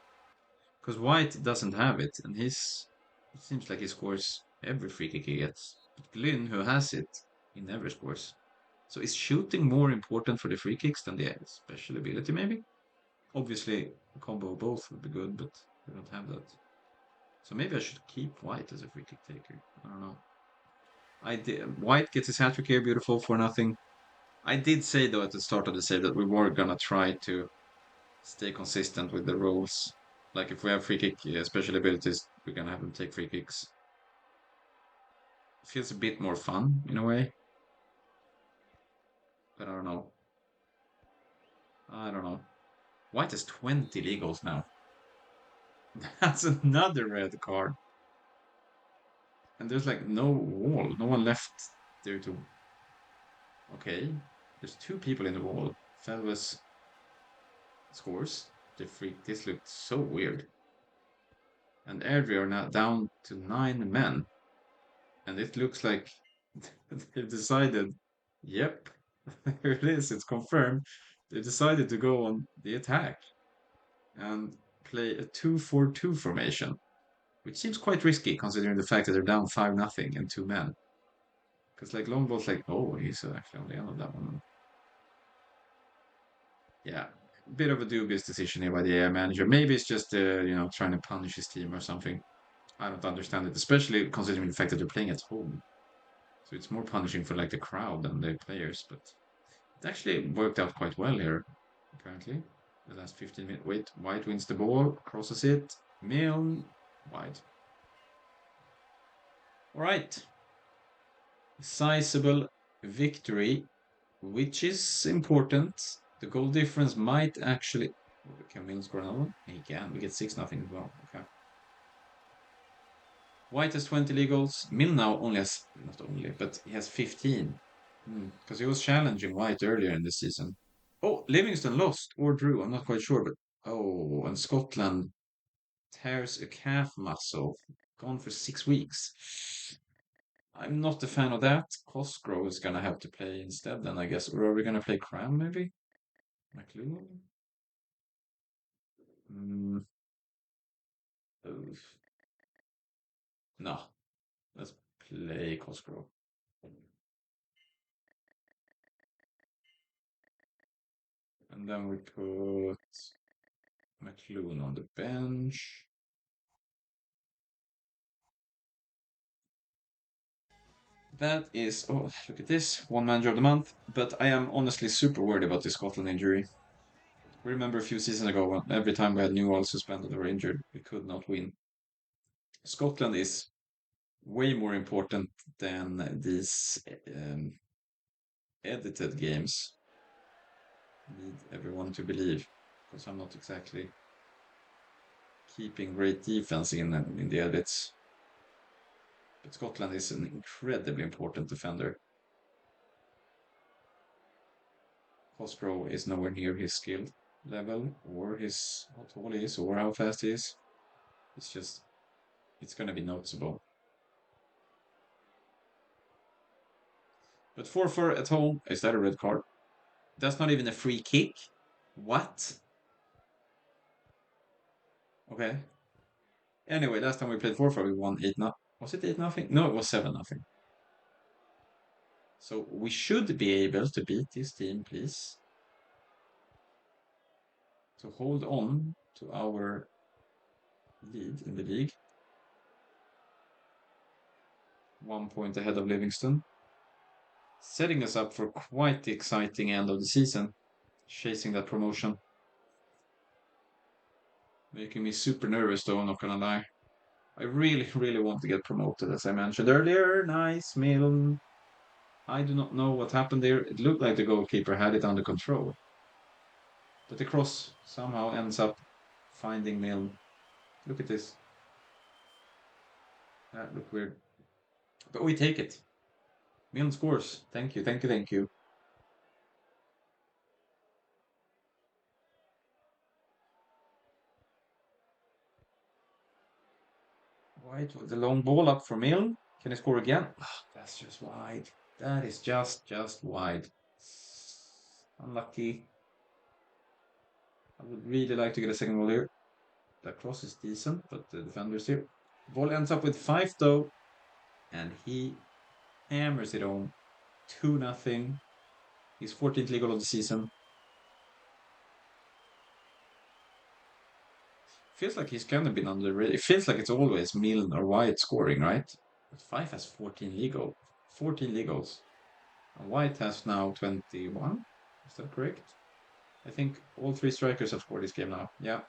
Because White doesn't have it, and it seems like he scores every free kick he gets. But Glynn, who has it, he never scores. So is shooting more important for the free kicks than the special ability, maybe? Obviously, a combo of both would be good, but we don't have that. So maybe I should keep White as a free kick taker. I don't know. White gets his hat trick here, beautiful, 4-0. I did say though at the start of the save that we were gonna try to stay consistent with the rules. Like if we have free kick special abilities, we're gonna have them take free kicks. It feels a bit more fun in a way. But I don't know. I don't know. White has 20 league goals now. That's another red card. And there's like no wall. No one left there to... Okay. There's 2 people in the wall. Felves scores. This looked so weird. And Airdrie are now down to 9 men. And it looks like They've decided, yep, here it is, it's confirmed. They decided to go on the attack and play a 2-4-2 formation, which seems quite risky considering the fact that they're down 5-0 and two men. Because like Longball's like, oh, he's actually on the end of that one. Yeah, bit of a dubious decision here by the AI manager. Maybe it's just trying to punish his team or something. I don't understand it, especially considering the fact that they're playing at home. So it's more punishing for like the crowd than the players. But it actually worked out quite well here, apparently. The last 15 minutes. Wait, White wins the ball, crosses it. Milne, White. All right. Sizable victory, which is important. The goal difference might actually. Can Milne score another one? He can. We get 6-0 as well. Okay. White has 20 league goals. Mill now only has, not only, but he has 15. Because he was challenging White earlier in the season. Oh, Livingston lost or drew. I'm not quite sure, but oh, and Scotland tears a calf muscle. Gone for 6 weeks. I'm not a fan of that. Cosgrove is going to have to play instead, then I guess. Or are we going to play Cram maybe? McLuhan? Mm, oof. No, let's play Cosgrove. And then we put McLuhan on the bench. That is, oh, look at this, one manager of the month. But I am honestly super worried about this Scotland injury. We remember a few seasons ago when every time we had Newell suspended or injured, we could not win. Scotland is way more important than these edited games. Need everyone to believe, because I'm not exactly keeping great defense in the edits. But Scotland is an incredibly important defender. Cosgrove is nowhere near his skill level or his how tall he is or how fast he is. It's just it's gonna be noticeable. But 4-4 at home, is that a red card? That's not even a free kick. What? Okay. Anyway, last time we played 4-4, we won 8-0. Was it 8-0? No, it was 7-0. So we should be able to beat this team, please. To hold on to our lead in the league. 1 point ahead of Livingston. Setting us up for quite the exciting end of the season. Chasing that promotion. Making me super nervous though, I'm not gonna lie. I really, really want to get promoted, as I mentioned earlier. Nice, Milne. I do not know what happened there. It looked like the goalkeeper had it under control. But the cross somehow ends up finding Milne. Look at this. That looked weird. But we take it. Milne scores. Thank you, thank you, thank you. White with the long ball up for Milne. Can he score again? Oh, that's just wide. That is just wide. Unlucky. I would really like to get a second goal here. That cross is decent, but the defender's here. Ball ends up with 5 though, and he hammers it home. 2-0. His 14th league goal of the season. Feels like he's kind of been underrated. It feels like it's always Milne or White scoring, right? But Fife has 14 league goals. 14 league goals. And White has now 21. Is that correct? I think all three strikers have scored this game now. Yeah.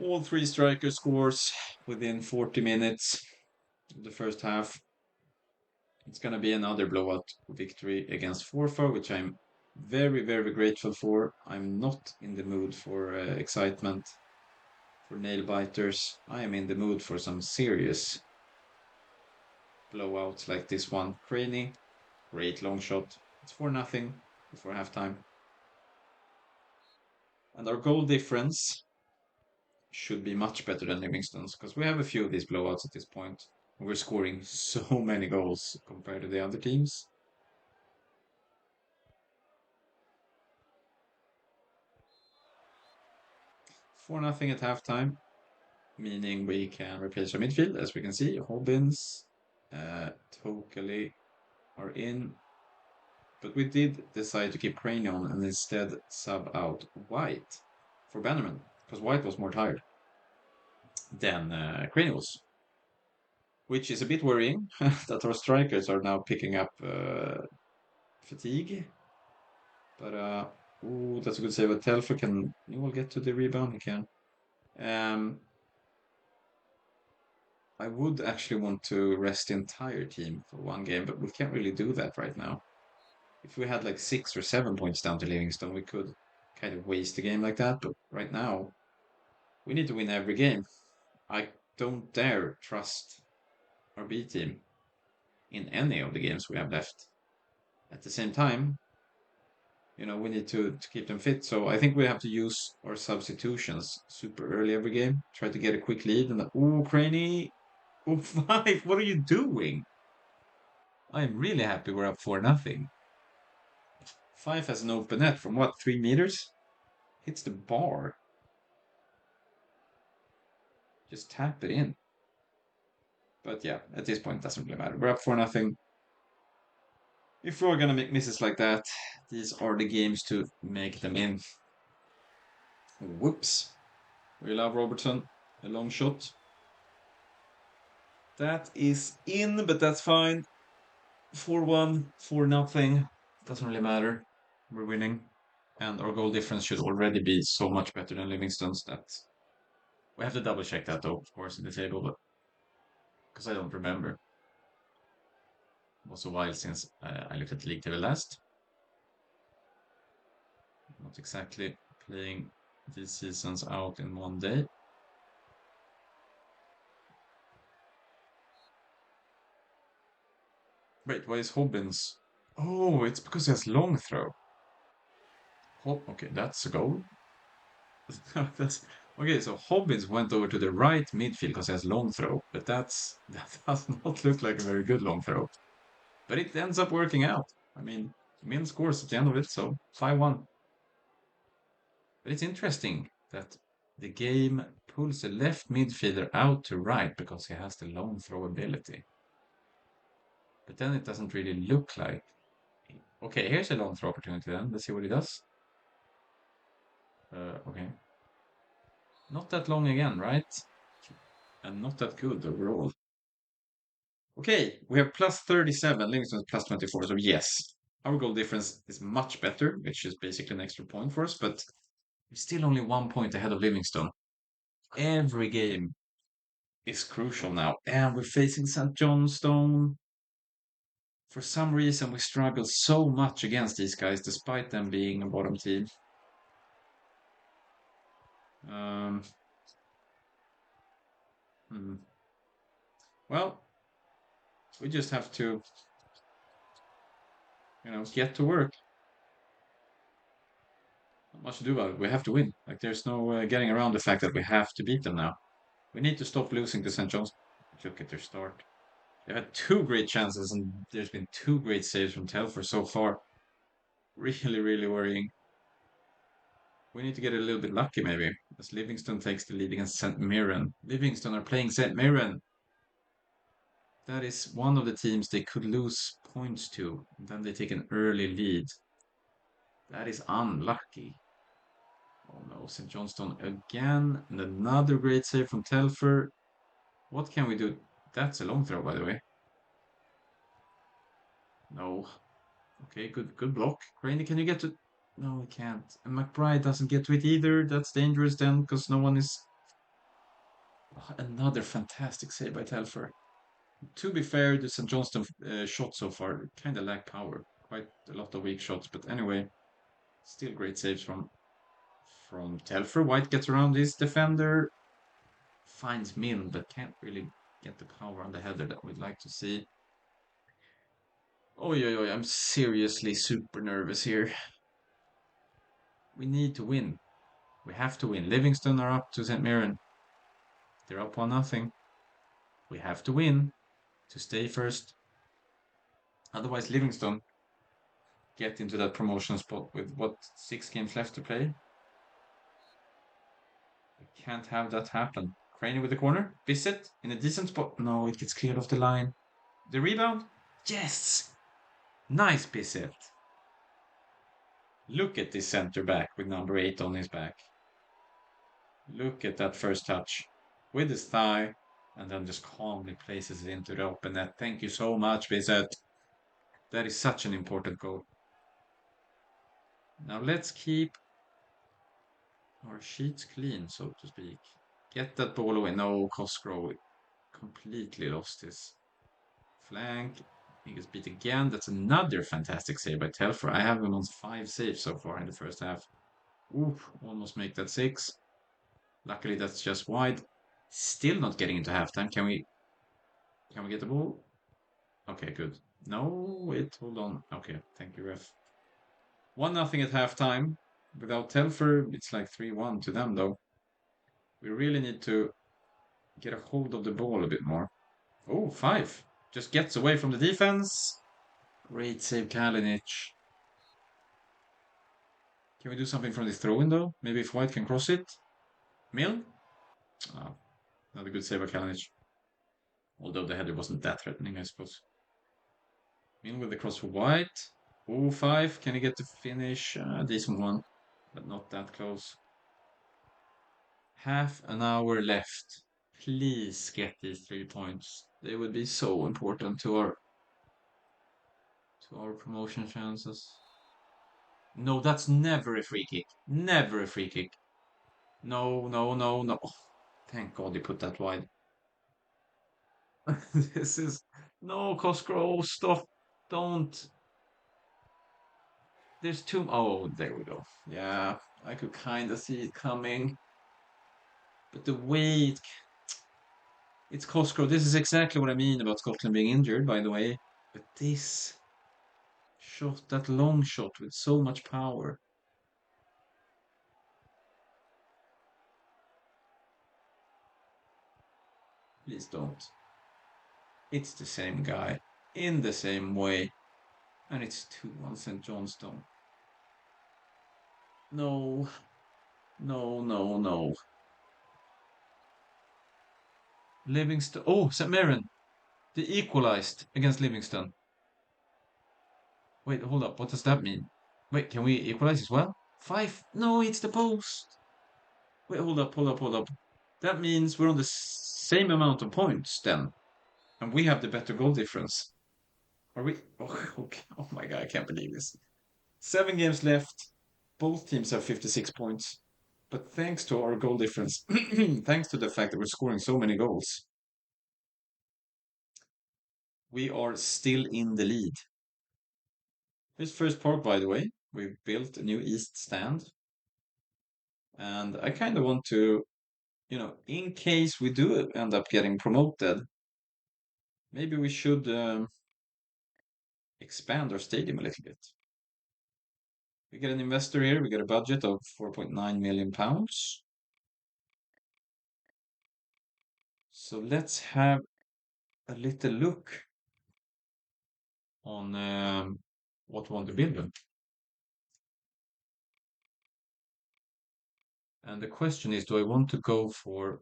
All three strikers scores within 40 minutes of the first half. It's going to be another blowout victory against Forfar, which I'm very, very grateful for. I'm not in the mood for excitement, for nail biters. I am in the mood for some serious blowouts like this one. Craney, great long shot. It's 4-0 before halftime. And our goal difference should be much better than Livingston's because we have a few of these blowouts at this point. We're scoring so many goals compared to the other teams. 4-0 at halftime, meaning we can replace our midfield, as we can see. Hobbins, Tokali are in. But we did decide to keep Crane on and instead sub out White for Bannerman, because White was more tired than Crane was. Which is a bit worrying that our strikers are now picking up fatigue. But, ooh, that's a good save. But Telfer can, he will get to the rebound, he can. Um, I would actually want to rest the entire team for one game, but we can't really do that right now. If we had like 6 or 7 points down to Livingston, we could kind of waste the game like that. But right now, we need to win every game. I don't dare trust our B team in any of the games we have left. At the same time, we need to keep them fit. So I think we have to use our substitutions super early every game. Try to get a quick lead and ooh, Craney, oh five, what are you doing? I'm really happy we're up 4-0. Five has an open net from what, 3 meters? Hits the bar. Just tap it in. But yeah, at this point, it doesn't really matter. We're up 4-0. If we're gonna make misses like that, these are the games to make them in. Whoops. We love Robertson. A long shot. That is in, but that's fine. 4-1, 4-0. Doesn't really matter. We're winning. And our goal difference should already be so much better than Livingston's that we have to double check that though, of course, in the table, but because I don't remember. It was a while since I looked at the league table last. Not exactly playing these seasons out in one day. Wait, why is Hobbins? Oh, it's because he has long throw. Okay, that's a goal. That's okay. So Hobbins went over to the right midfield because he has long throw, but that does not look like a very good long throw. But it ends up working out. I mean, Min scores at the end of it, so 5-1. But it's interesting that the game pulls the left midfielder out to right because he has the long throw ability. But then it doesn't really look like. Okay, here's a long throw opportunity then. Let's see what he does. Okay. Not that long again, right? And not that good overall. Okay, we have plus 37, Livingston plus 24. So yes, our goal difference is much better, which is basically an extra point for us, but we're still only 1 point ahead of Livingston. Every game is crucial now, and we're facing St. Johnstone. For some reason, we struggle so much against these guys, despite them being a bottom team. Um, hmm. Well, we just have to, get to work. Not much to do about it. We have to win. Like, there's no getting around the fact that we have to beat them now. We need to stop losing to St. John's. Look at their start. They had 2 great chances, and there's been 2 great saves from Telfer so far. Really, really worrying. We need to get a little bit lucky, maybe, as Livingston takes the lead against St. Mirren. Livingston are playing St. Mirren. That is one of the teams they could lose points to. Then they take an early lead. That is unlucky. Oh no, St. Johnstone again. And another great save from Telfer. What can we do? That's a long throw, by the way. No. Okay, good block. Craney, can you get to... No, he can't. And McBride doesn't get to it either. That's dangerous then, because no one is... Another fantastic save by Telfer. To be fair, the St. Johnston shot so far kind of lack power. Quite a lot of weak shots, but anyway, still great saves from Telfer. White gets around his defender, finds Min, but can't really get the power on the header that we'd like to see. Oh, I'm seriously super nervous here. We need to win. We have to win. Livingston are up to St. Mirren. They're up 1-0. We have to win. to stay first. Otherwise, Livingston get into that promotion spot with what 6 games left to play. We can't have that happen. Craney with the corner. Bissett in a decent spot. No, it gets cleared off the line. The rebound. Yes! Nice Bissett. Look at this centre back with number 8 on his back. Look at that first touch with his thigh and then just calmly places it into the open net. Thank you so much, Bissett. That is such an important goal. Now let's keep our sheets clean, so to speak. Get that ball away. No, Cosgrove completely lost his flank. He gets beat again. That's another fantastic save by Telfer. I have him on 5 saves so far in the first half. Oof, almost make that 6. Luckily, that's just wide. Still not getting into halftime. Can we get the ball? Okay, good. No, wait, hold on. Okay, thank you, ref. 1-0 at halftime. Without Telfer, it's like 3-1 to them, though. We really need to get a hold of the ball a bit more. Oh, 5. Just gets away from the defense. Great save, Kalinic. Can we do something from this throw-in, though? Maybe if White can cross it? Mill? Oh, not a good save by Kalinic. Although the header wasn't that threatening, I suppose. Mill with the cross for White. Oh, 5. Can he get the finish? Decent one, but not that close. Half an hour left. Please get these 3 points. They would be so important to our promotion chances. No, that's never a free kick. Never a free kick. No, no, no, no. Oh, thank God you put that wide. This is no Cosgrove. Stop! Don't. There's too. Oh, there we go. Yeah, I could kind of see it coming, but the way it's Cosgrove. This is exactly what I mean about Scotland being injured, by the way. But this shot, that long shot with so much power. Please don't. It's the same guy in the same way, and it's 2-1 St. Johnstone. No, no, no, no. Livingston. Oh, St. Mirren. They equalized against Livingston. Wait, hold up. What does that mean? Wait, can we equalize as well? 5? No, it's the post. Wait, hold up, hold up, hold up. That means we're on the same amount of points then. And we have the better goal difference. Are we? Oh, okay. Oh my God, I can't believe this. 7 games left. Both teams have 56 points. But thanks to our goal difference, thanks to the fact that we're scoring so many goals, we are still in the lead. Here's first part, by the way. We've built a new East stand. And I kind of want to, in case we do end up getting promoted, maybe we should expand our stadium a little bit. We get an investor here. We get a budget of £4.9 million. So let's have a little look on what we want to build. And the question is, do I want to go for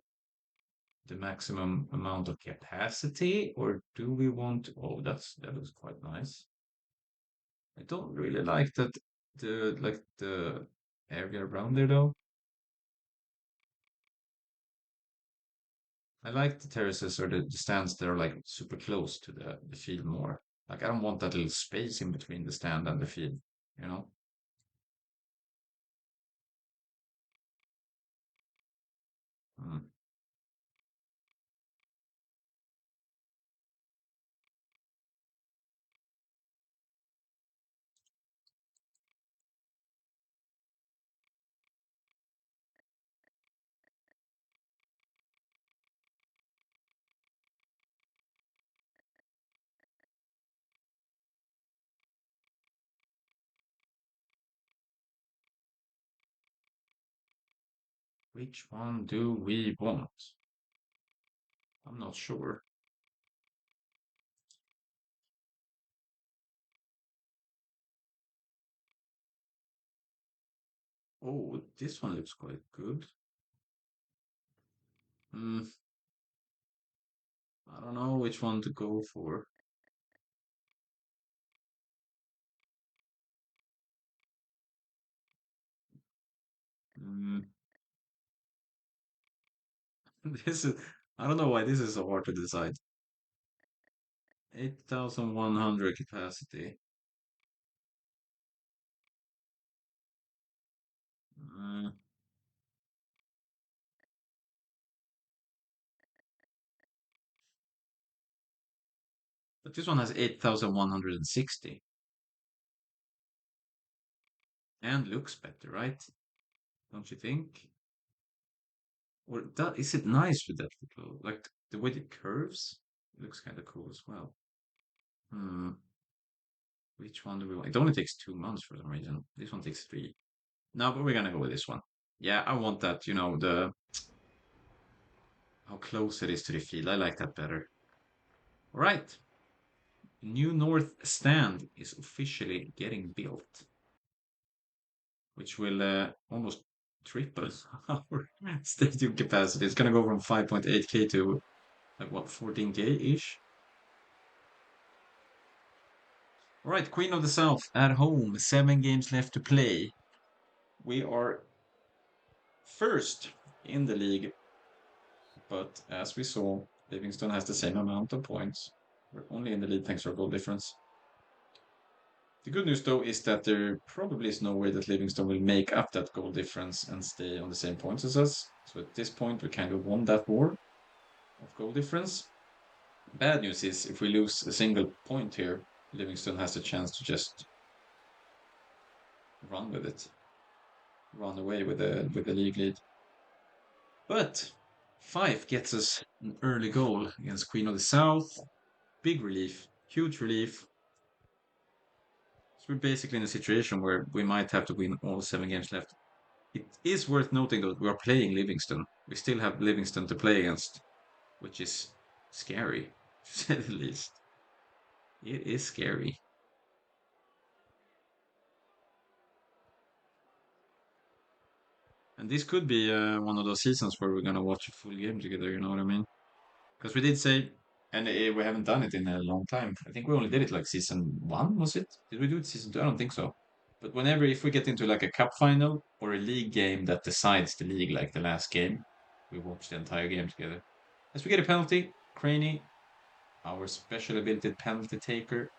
the maximum amount of capacity, or do we want to, oh, that looks quite nice. I don't really like that the area around there though. I like the terraces or the stands that are like super close to the field more. Like I don't want that little space in between the stand and the field, you know? Mm. Which one do we want? I'm not sure. Oh, this one looks quite good. Hmm, I don't know which one to go for. Hmm, this is, I don't know why this is so hard to decide. 8,100 capacity. Uh, but this one has 8,160 and looks better, right? Don't you think? Or that, is it nice with that little, like the way it curves? It looks kind of cool as well. Hmm, which one do we want? It only takes 2 months for some reason. This one takes three. No, but we're gonna go with this one. Yeah, I want that, the how close it is to the field. I like that better. All right. New North Stand is officially getting built, which will almost triple our stadium capacity. It's gonna go from 5.8K to like what 14K ish. All right, Queen of the South at home. 7 games left to play. We are first in the league, but as we saw, Livingston has the same amount of points. We're only in the lead thanks to our goal difference. The good news, though, is that there probably is no way that Livingston will make up that goal difference and stay on the same points as us. So at this point, we kind of won that war of goal difference. Bad news is if we lose a single point here, Livingston has the chance to just run with it, run away with the league lead. But Fife gets us an early goal against Queen of the South. Big relief, huge relief. So we're basically in a situation where we might have to win all 7 games left. It is worth noting though we are playing Livingston. We still have Livingston to play against, which is scary, to say the least. It is scary. And this could be one of those seasons where we're gonna watch a full game together. You know what I mean? Because we did say, and we haven't done it in a long time. I think we only did it like season one, was it? Did we do it season two? I don't think so. But whenever, if we get into like a cup final or a league game that decides the league, like the last game, we watch the entire game together. As we get a penalty, Craney, our special ability penalty taker,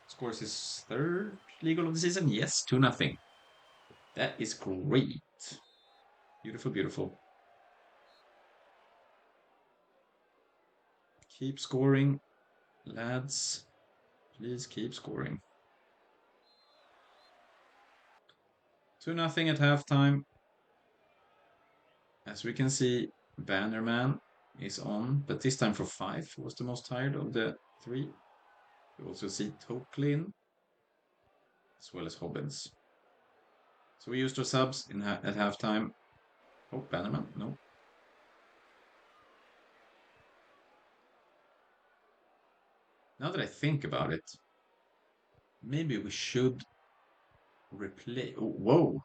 scores his third league goal of the season. Yes, 2-0. That is great. Beautiful, beautiful. Keep scoring, lads. Please keep scoring. 2-0 at halftime. As we can see, Bannerman is on, but this time for 5 was the most tired of the 3. We also see Toklin as well as Hobbins. So we used our subs at halftime. Oh, Bannerman, no. Now that I think about it, maybe we should replay. Oh, whoa,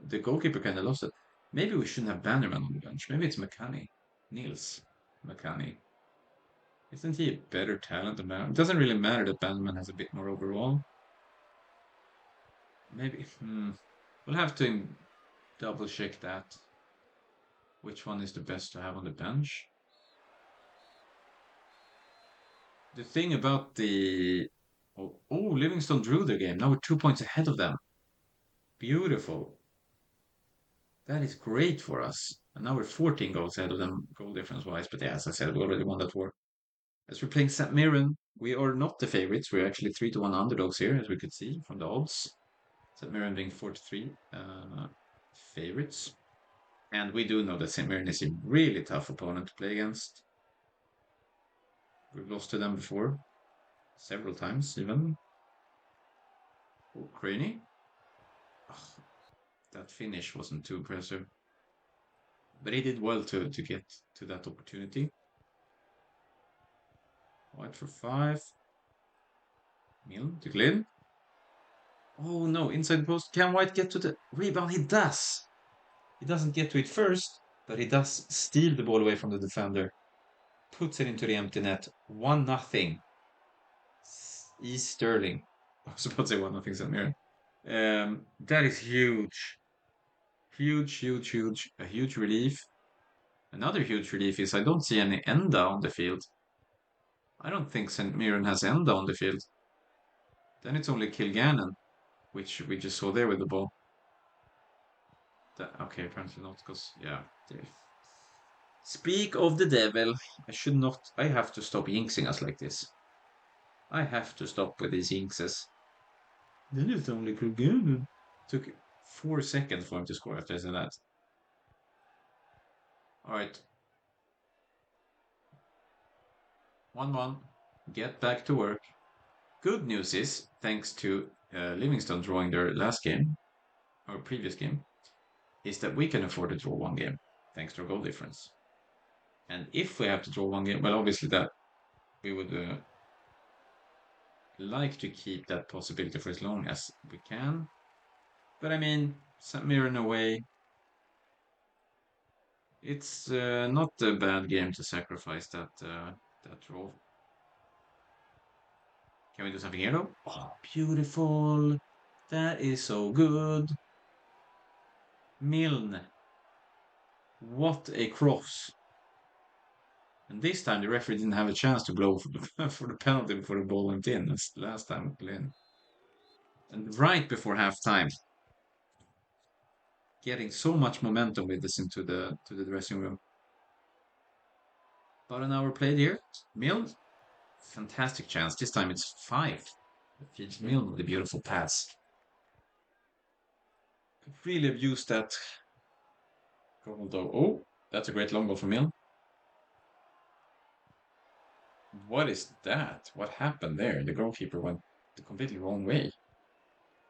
the goalkeeper kind of lost it. Maybe we shouldn't have Bannerman on the bench. Maybe it's McCanny. Niels McCanny. Isn't he a better talent than Bannerman? It doesn't really matter that Bannerman has a bit more overall. Maybe. We'll have to double check that. Which one is the best to have on the bench? The thing about the. Oh, Livingston drew their game. Now we're 2 points ahead of them. Beautiful. That is great for us. And now we're 14 goals ahead of them, goal difference wise. But yeah, as I said, we already won that war. As we're playing St. Mirren, we are not the favorites. We're actually 3-1 underdogs here, as we could see from the odds. St. Mirren being 43 favorites. And we do know that St. Mirren is a really tough opponent to play against. We've lost to them before, several times even. Oh, Craney. Oh, that finish wasn't too impressive. But he did well to get to that opportunity. White for 5. Mill to Glynn. Oh no, inside the post. Can White get to the rebound? He does. He doesn't get to it first, but he does steal the ball away from the defender. Puts it into the empty net. 1-0. East Stirling. I was about to say 1-0 St. Mirren. That is huge. Huge, huge, huge. A huge relief. Another huge relief is I don't see any Enda on the field. I don't think St. Mirren has Enda on the field. Then it's only Kilgannon, which we just saw there with the ball. Okay, apparently not, because, yeah. Speak of the devil. I should not. I have to stop jinxing us like this. I have to stop with these jinxes. Then it's only Kilgannon. Took 4 seconds for him to score after I said that. Alright. 1-1. Get back to work. Good news is, thanks to Livingston drawing their last game, or previous game, is that we can afford to draw one game, thanks to our goal difference. And if we have to draw one game, well, obviously that we would like to keep that possibility for as long as we can. But I mean, St. Mirren away, it's not a bad game to sacrifice that draw. Can we do something here though? Oh, beautiful! That is so good. Milne. What a cross. And this time the referee didn't have a chance to blow for the, for the penalty before the ball went in. That's the last time it went in. And right before half time, getting so much momentum with this into the dressing room. About an hour played here. Milne, fantastic chance. This time it's 5. Feeds Milne with a beautiful pass. Could really have used that goal though. Oh, that's a great long ball from Milne. What is that? What happened there? The goalkeeper went the completely wrong way.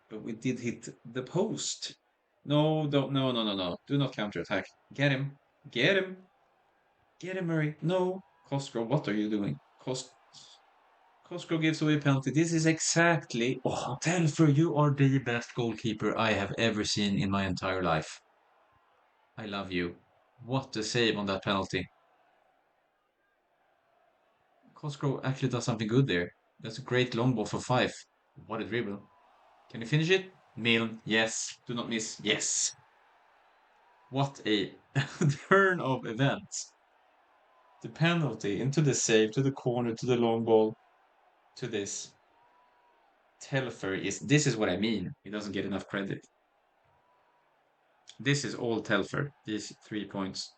But we did hit the post. No, don't, no, no, no, no. Do not counterattack. Get him. Get him. Get him, Murray. No. Cosgrove, what are you doing? Cosgrove gives away a penalty. This is exactly. Oh, Telfer, you are the best goalkeeper I have ever seen in my entire life. I love you. What a save on that penalty. Cosgrove actually does something good there. That's a great long ball for 5. What a dribble. Can you finish it? Milne, yes. Do not miss. Yes. What a turn of events. The penalty into the save, to the corner, to the long ball, to this. Telfer is. This is what I mean. He doesn't get enough credit. This is all Telfer. These 3 points.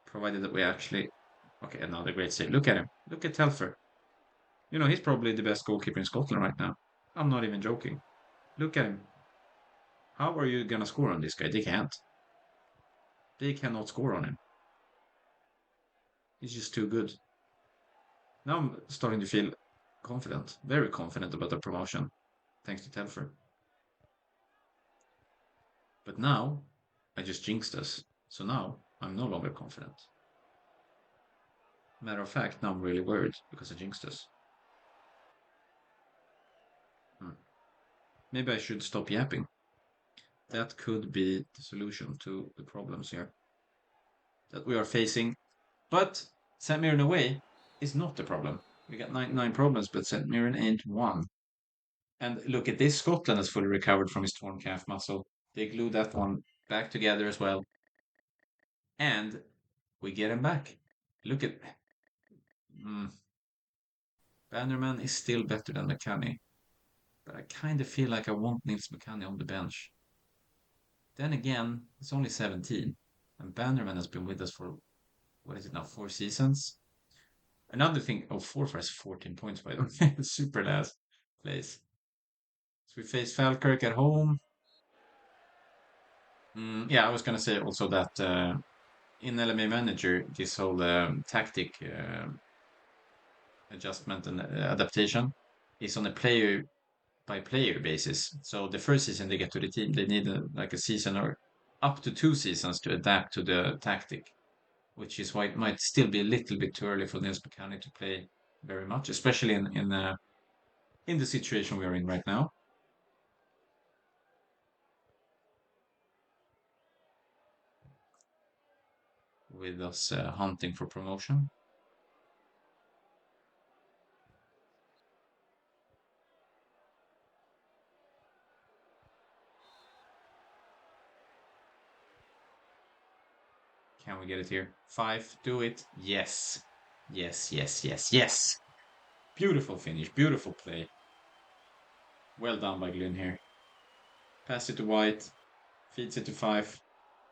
Provided that we actually. Okay, another great save. Look at him. Look at Telfer. You know, he's probably the best goalkeeper in Scotland right now. I'm not even joking. Look at him. How are you gonna score on this guy? They can't. They cannot score on him. He's just too good. Now I'm starting to feel confident, very confident about the promotion, thanks to Telfer. But now I just jinxed us, so now I'm no longer confident. Matter of fact, now I'm really worried because I jinxed us. Maybe I should stop yapping. That could be the solution to the problems here that we are facing. But St. Mirren away is not the problem. We got nine problems, but St. Mirren ain't one. And look at this, Scotland has fully recovered from his torn calf muscle. They glued that one back together as well. And we get him back. Look at mm, Bannerman is still better than McCanny, but I kind of feel like I want Nils McCanny on the bench. Then again, it's only 17, and Bannerman has been with us for what is it now, 4 seasons? Another thing, oh, 4 for us, 14 points by the way, super last place. So we face Falkirk at home. Yeah, I was gonna say also that in LMA Manager, this whole tactic adjustment and adaptation is on a player by player basis. So the first season they get to the team, they need like a season or up to 2 seasons to adapt to the tactic, which is why it might still be a little bit too early for Nils Buchanan to play very much, especially in the situation we are in right now. with us hunting for promotion. Can we get it here? 5, do it. Yes. Yes, yes, yes, yes. Beautiful finish, beautiful play. Well done by Glyn here. Pass it to White, feeds it to 5.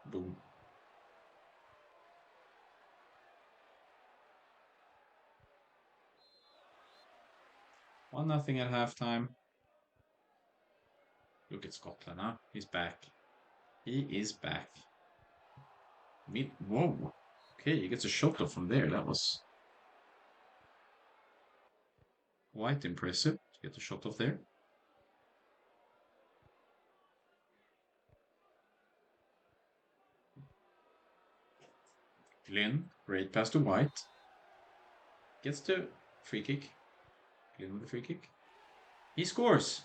Boom. 1-0 at halftime. Look at Scotland, huh? He's back. He is back. Whoa. Okay, he gets a shot off from there. That was quite impressive to get the shot off there. Glyn, great pass to White. Gets the free kick. Glyn with the free kick. He scores.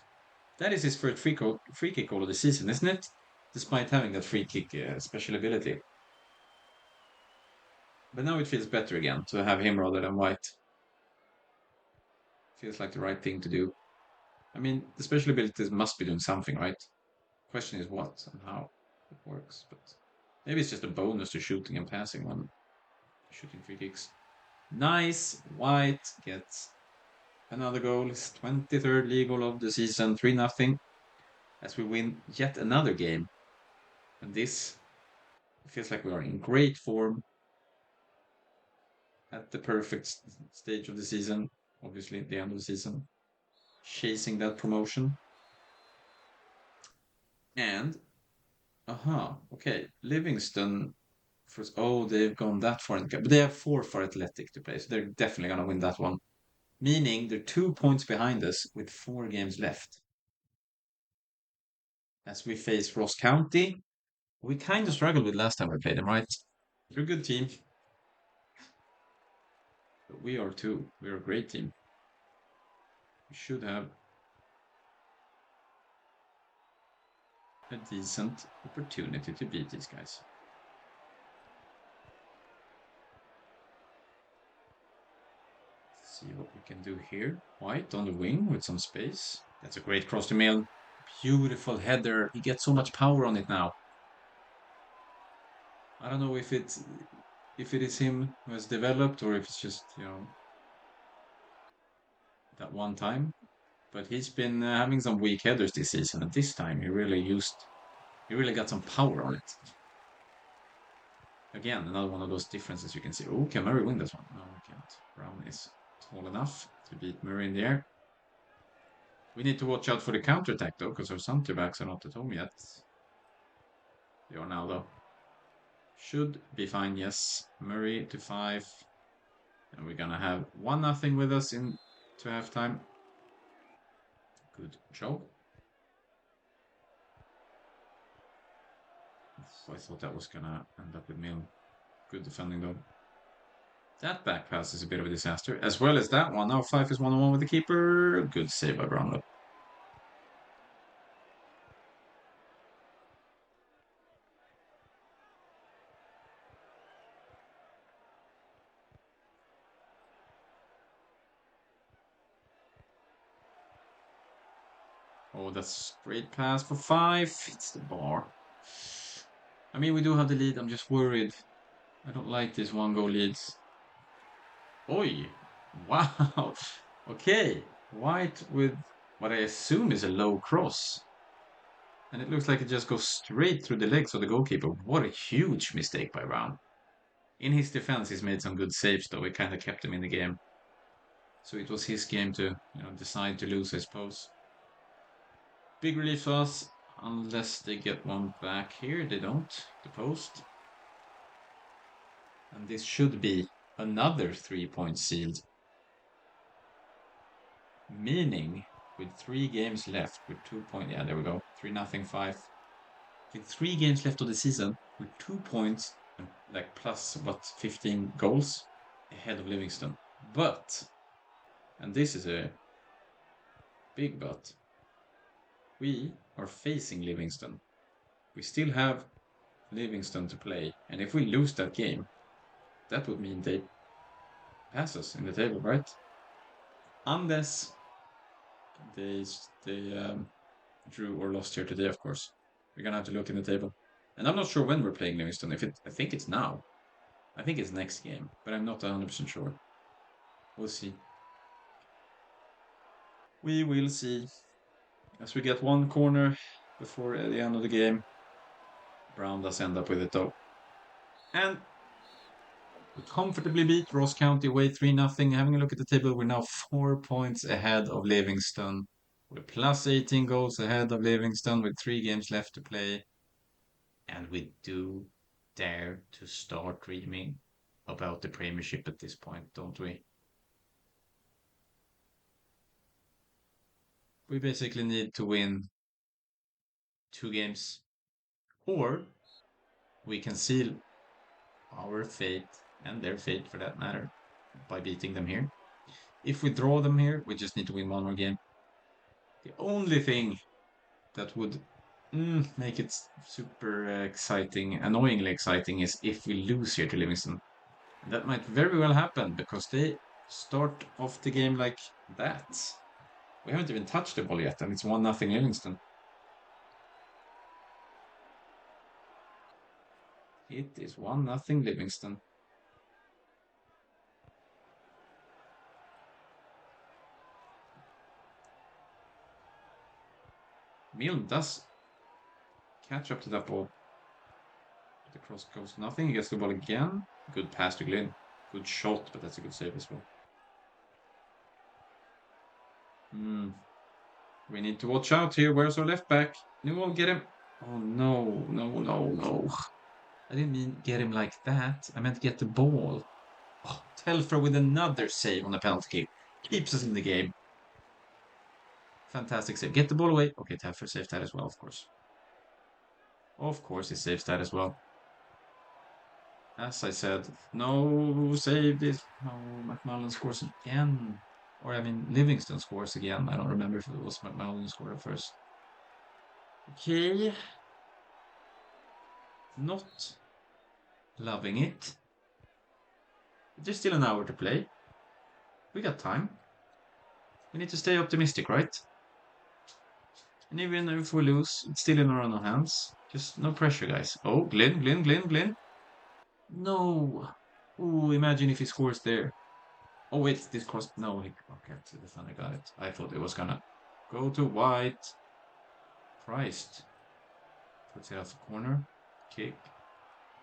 That is his first free kick goal of the season, isn't it? Despite having that free kick special ability. But now it feels better again to have him rather than White. Feels like the right thing to do. I mean, the special abilities must be doing something, right? Question is what and how it works. But maybe it's just a bonus to shooting and passing when shooting free kicks. Nice. White gets another goal. His 23rd league goal of the season. 3-0. As we win yet another game. And this feels like we are in great form at the perfect stage of the season. Obviously, at the end of the season. Chasing that promotion. And, okay. Livingston. They've gone that far. But they have 4 for Athletic to play. So they're definitely going to win that one. Meaning they're 2 points behind us with 4 games left. As we face Ross County, we kind of struggled with last time we played them, right? They're a good team. But we are too. We're a great team. We should have a decent opportunity to beat these guys. Let's see what we can do here. White on the wing with some space. That's a great cross to mill. Beautiful header. He gets so much power on it now. I don't know if it is him who has developed or if it's just, that one time. But he's been having some weak headers this season, and this time he really got some power on it. Again, another one of those differences you can see. Oh, can Murray win this one? No, we can't. Brown is tall enough to beat Murray in the air. We need to watch out for the counter-attack, though, because our center backs are not at home yet. They are now, though. Should be fine, yes. Murray to 5. And we're going to have 1-0 with us into halftime. Good job. I thought that was going to end up with Mill. Good defending, though. That back pass is a bit of a disaster, as well as that one. Now Fife is 1-on-1 with the keeper. Good save by Brownlow. Oh, that's great pass for 5. It's the bar. I mean, we do have the lead. I'm just worried. I don't like this 1-goal leads. Oi! Wow! Okay. White with what I assume is a low cross. And it looks like it just goes straight through the legs of the goalkeeper. What a huge mistake by Brown. In his defense, he's made some good saves, though. It kind of kept him in the game. So it was his game to, decide to lose, I suppose. Big relief for us, unless they get one back here. They don't. The post. And this should be another 3-point sealed. Meaning, with 3 games left, with 2 points. Yeah, there we go. 3-0, 5. With 3 games left of the season, with 2 points, and like plus, 15 goals ahead of Livingston. But, and this is a big but, we are facing Livingston. We still have Livingston to play, and if we lose that game, that would mean they pass us in the table, right? Unless they drew or lost here today, of course. We're gonna have to look in the table. And I'm not sure when we're playing Livingston. I think it's now. I think it's next game, but I'm not 100% sure. We'll see. We will see. As we get one corner before the end of the game, Brown does end up with it though. And we comfortably beat Ross County away 3-0. Having a look at the table, we're now 4 points ahead of Livingston. We're plus 18 goals ahead of Livingston with 3 games left to play. And we do dare to start dreaming about the Premiership at this point, don't we? We basically need to win 2 games, or we can seal our fate and their fate for that matter by beating them here. If we draw them here, we just need to win one more game. The only thing that would make it super exciting, annoyingly exciting, is if we lose here to Livingston. That might very well happen because they start off the game like that. We haven't even touched the ball yet, and it's 1-0 Livingston. It is 1-0 Livingston. Milne does catch up to that ball. The cross goes nothing. He gets the ball again. Good pass to Glynn. Good shot, but that's a good save as well. We need to watch out here. Where's our left back? No, get him. Oh, no, no, no, no. I didn't mean get him like that. I meant get the ball. Oh, Telfer with another save on the penalty kick. Keeps us in the game. Fantastic save. Get the ball away. Okay, Telfer saved that as well, of course. Of course he saves that as well. As I said, no, save this. No, McMullen scores again. Or, I mean, Livingston scores again. I don't remember if it was McMullen who scored at first. Okay. Not loving it. There's still an hour to play. We got time. We need to stay optimistic, right? And even if we lose, it's still in our own hands. Just no pressure, guys. Oh, Glenn. No. Ooh, imagine if he scores there. Oh, wait, this cross. No, okay, so the Thunder got it. I thought it was gonna go to White. Christ. Puts it out the corner. Kick.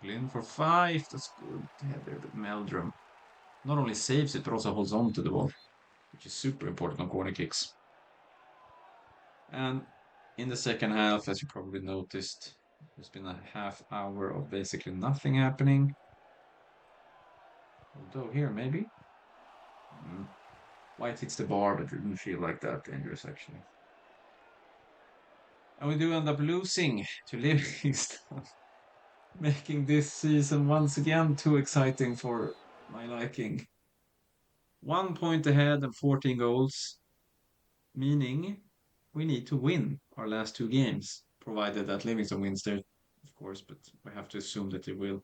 Glynn for 5. That's good. Header, but Meldrum not only saves it, but also holds on to the ball, which is super important on corner kicks. And in the second half, as you probably noticed, there's been a half hour of basically nothing happening. Although here, maybe. White hits the bar, but it didn't feel like that dangerous, actually. And we do end up losing to Livingston, making this season once again too exciting for my liking. 1 point ahead and 14 goals, meaning we need to win our last 2 games, provided that Livingston wins there, of course, but we have to assume that they will.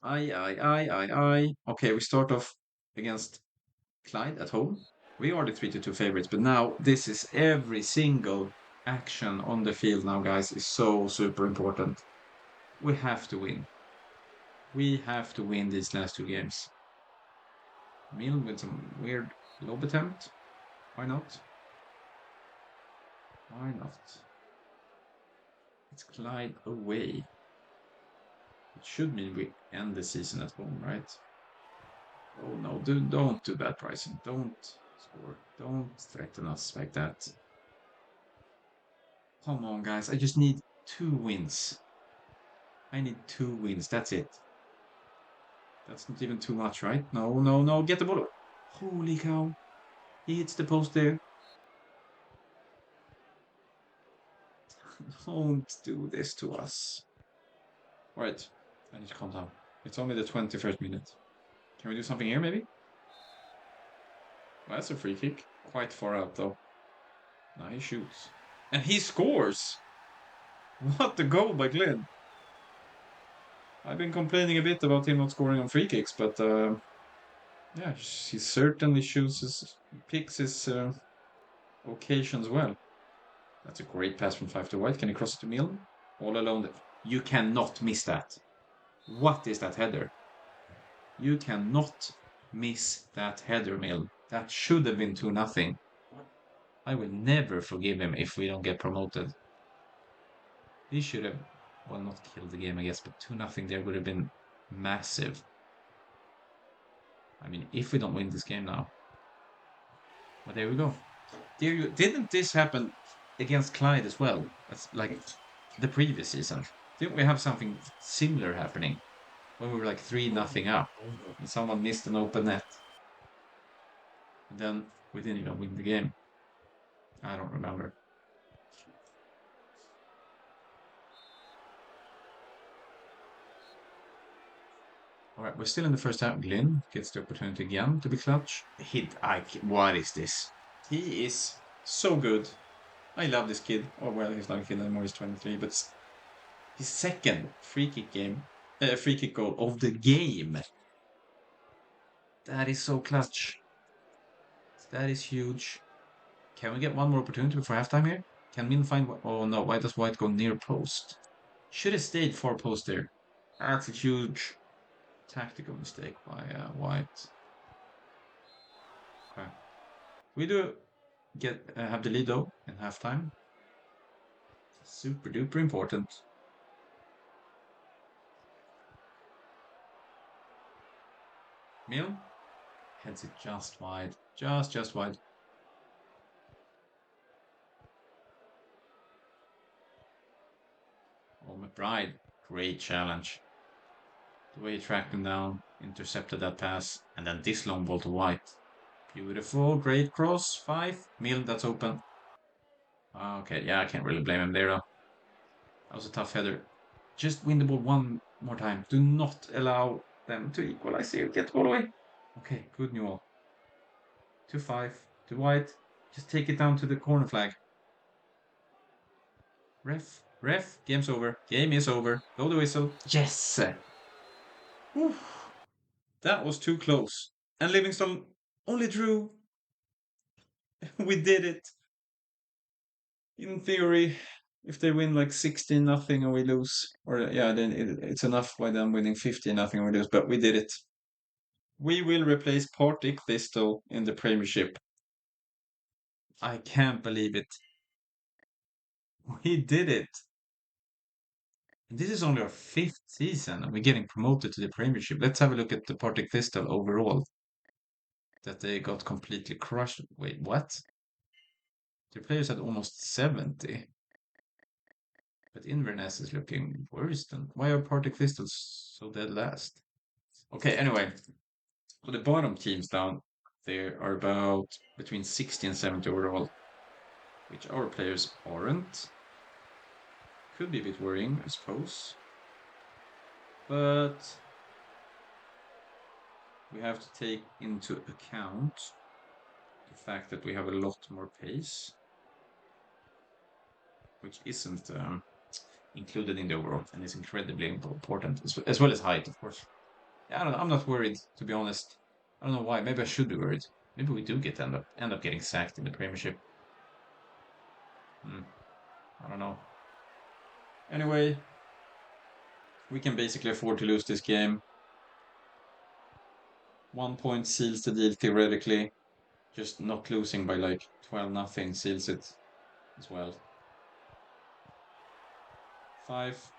Aye. Okay, we start off against Clyde at home. We are the 3-2 favorites, but now this is every single action on the field now, guys, is so super important. We have to win. We have to win these last 2 games. Milne with some weird lob attempt. Why not? Why not? It's Clyde away. It should mean we end the season at home, right? Oh no, don't do that, Bryson. Don't score. Don't threaten us like that. Come on, guys. I just need 2 wins. I need 2 wins. That's it. That's not even too much, right? No. Get the ball. Holy cow. He hits the post there. Don't do this to us. All right. I need to calm down. It's only the 21st minute. Can we do something here, maybe? Well, that's a free kick. Quite far out, though. Now he shoots. And he scores! What a goal by Glenn. I've been complaining a bit about him not scoring on free kicks, but yeah, he certainly picks his occasions well. That's a great pass from 5 to White. Can he cross it to Milne? All alone. You cannot miss that. What is that header? You cannot miss that header, Milne. That should have been 2-0. I will never forgive him if we don't get promoted. He should have, well, not killed the game, I guess, but 2-0 there would have been massive. I mean, if we don't win this game now. But there we go. Didn't this happen against Clyde as well? That's like the previous season. Didn't we have something similar happening when we were like 3-0 up and someone missed an open net? And then we didn't even win the game. I don't remember. All right, we're still in the first half. Glynn gets the opportunity again to be clutch. What is this? He is so good. I love this kid. Oh, well, he's not a kid anymore. He's 23, but his second free kick goal of the game. That is so clutch. That is huge. Can we get one more opportunity before halftime here? Can Min find... Oh, no. Why does White go near post? Should have stayed far post there. That's a huge tactical mistake by White. Okay. We do have the lead, though, in halftime. Super duper important. Mill heads it just wide. Just wide. Oh, McBride. Great challenge. The way he tracked him down, intercepted that pass, and then this long ball to White. Beautiful, great cross. 5. Mill, that's open. Okay, yeah, I can't really blame him there, though. That was a tough header. Just win the ball one more time. Do not allow them to equalize here. Get the ball away. Okay, good Newell. 2-5 to White. Just take it down to the corner flag. Ref, game's over. Game is over. Blow the whistle. Yes! Whew. That was too close. And Livingston only drew. We did it. In theory, if they win like 16-0 and we lose, or yeah, then it's enough by them winning 15-0 and we lose, but we did it. We will replace Partick Thistle in the Premiership. I can't believe it. We did it. And this is only our 5th season and we're getting promoted to the Premiership. Let's have a look at the Partick Thistle overall. That they got completely crushed. Wait, what? Their players had almost 70. But Inverness is looking worse than... Why are Partick Thistles so dead last? Okay, anyway. So the bottom teams down there are about between 60 and 70 overall. Which our players aren't. Could be a bit worrying, I suppose. But... we have to take into account the fact that we have a lot more pace. Which isn't... included in the overall and is incredibly important as well as height, of course. Yeah, I don't know. I'm not worried, to be honest. I don't know why. Maybe I should be worried. Maybe we do end up getting sacked in the Premiership. I don't know. Anyway, we can basically afford to lose this game. 1 point seals the deal theoretically. Just not losing by like 12-0 seals it as well. 5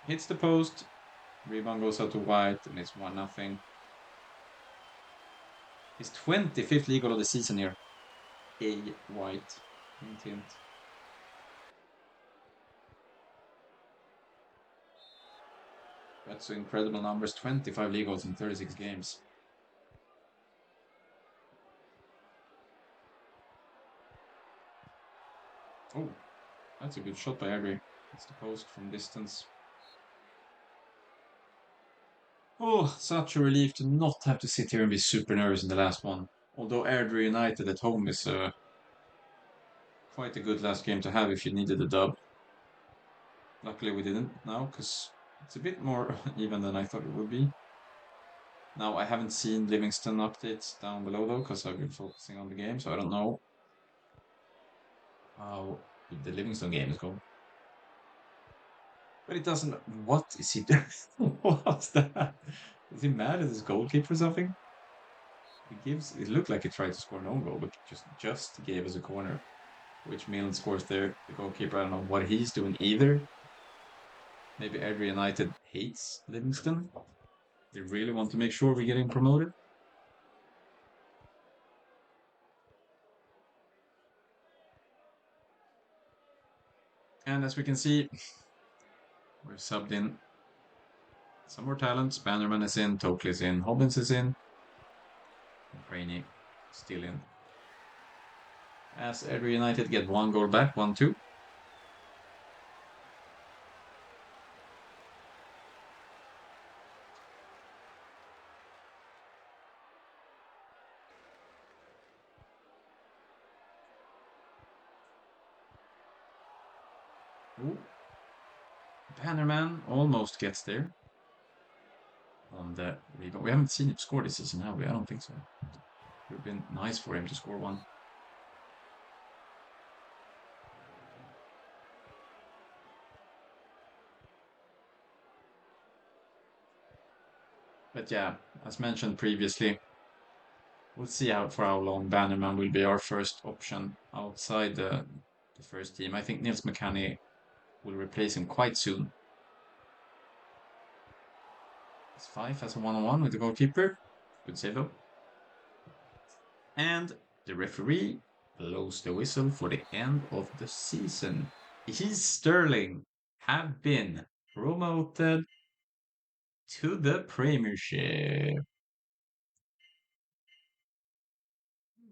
hits the post. Rebound goes out to White and it's 1-0. His 25th league goal of the season here. A White. Hint. That's incredible numbers. 25 league goals in 36 games. Oh, that's a good shot by Airdrie. It's the post from distance. Oh, such a relief to not have to sit here and be super nervous in the last one. Although Airdrie United at home is quite a good last game to have if you needed a dub. Luckily we didn't now, because It's a bit more even than I thought it would be. Now, I haven't seen Livingston updates down below though, because I've been focusing on the game, so I don't know how the Livingston game is going. But it doesn't. What is he doing? What's that? Is he mad at his goalkeeper or something? He gives. It looked like he tried to score an own goal, but just gave us a corner, which Milan scores there. The goalkeeper, I don't know what he's doing either. Maybe every United hates Livingston. They really want to make sure we're getting promoted. And as we can see, we've subbed in some more talents. Bannerman is in, Tokley is in, Hobbins is in, and Craney still in. As every United get one goal back, 1-2. Ooh. Bannerman almost gets there on the rebound. We haven't seen him score this season, have we? I don't think so. It would have been nice for him to score one. But yeah, as mentioned previously, we'll see for how long Bannerman will be our first option outside the first team. I think Nils McCanny will replace him quite soon. It's 5 has a one-on-one with the goalkeeper. Good save though. And the referee blows the whistle for the end of the season. East Stirling have been promoted to the Premiership.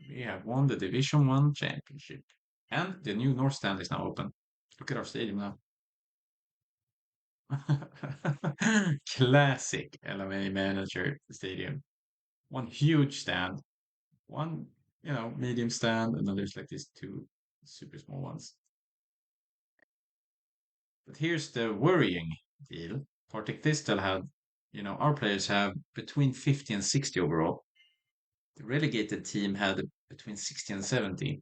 We have won the Division 1 championship. And the new North Stand is now open. Look at our stadium now. Classic LMA Manager stadium. One huge stand, one, medium stand, and then there's like these two super small ones. But here's the worrying deal. Partick Thistle had, our players have between 50 and 60 overall. The relegated team had between 60 and 70.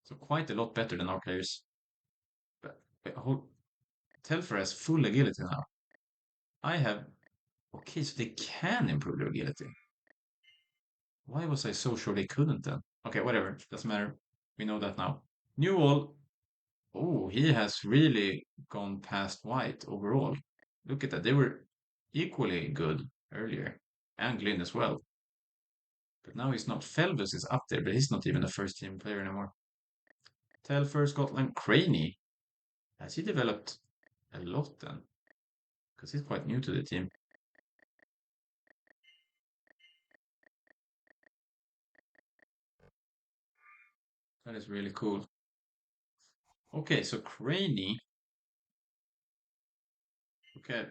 So quite a lot better than our players. But Telfer has full agility now. I have. Okay, so they can improve their agility. Why was I so sure they couldn't then? Okay, whatever. Doesn't matter. We know that now. Newell. Oh, he has really gone past white overall. Look at that. They were equally good earlier. And Glynn as well. But now he's not. Felvis is up there, but he's not even a first team player anymore. Telfer, Scotland, Craney. Has he developed a lot then? Because he's quite new to the team. That is really cool. Okay, so Craney. Okay.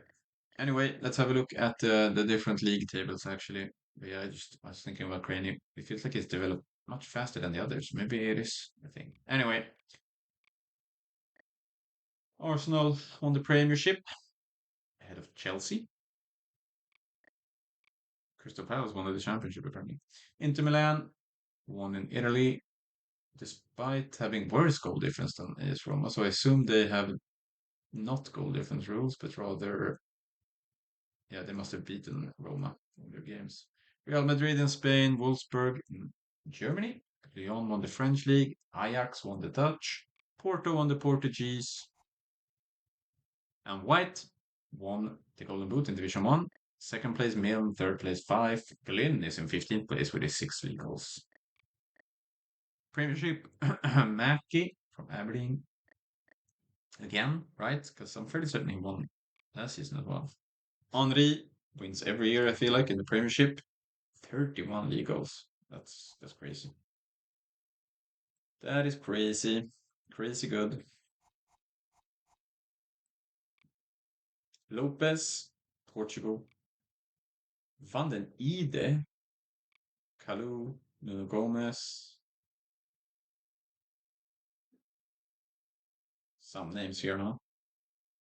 Anyway, let's have a look at the different league tables actually. But yeah, I was thinking about Craney. It feels like he's developed much faster than the others. Maybe it is, I think. Anyway, Arsenal won the Premiership ahead of Chelsea. Crystal Palace won the Championship apparently. Inter Milan won in Italy despite having worse goal difference than AS Roma. So I assume they have not goal difference rules, but rather, yeah, they must have beaten Roma in their games. Real Madrid in Spain, Wolfsburg in Germany. Lyon won the French league. Ajax won the Dutch. Porto won the Portuguese. And White won the Golden Boot in Division 1. Second place, Milan. Third place, 5. Glynn is in 15th place with his 6 league goals. Premiership, Mackie from Aberdeen. Again, right? Because I'm fairly certain he won last season as well. Henri wins every year, I feel like, in the Premiership. 31 league goals. That's crazy. That is crazy. Crazy good. Lopez, Portugal. Van den Ide, Kalu, Nuno Gomez. Some names here, huh?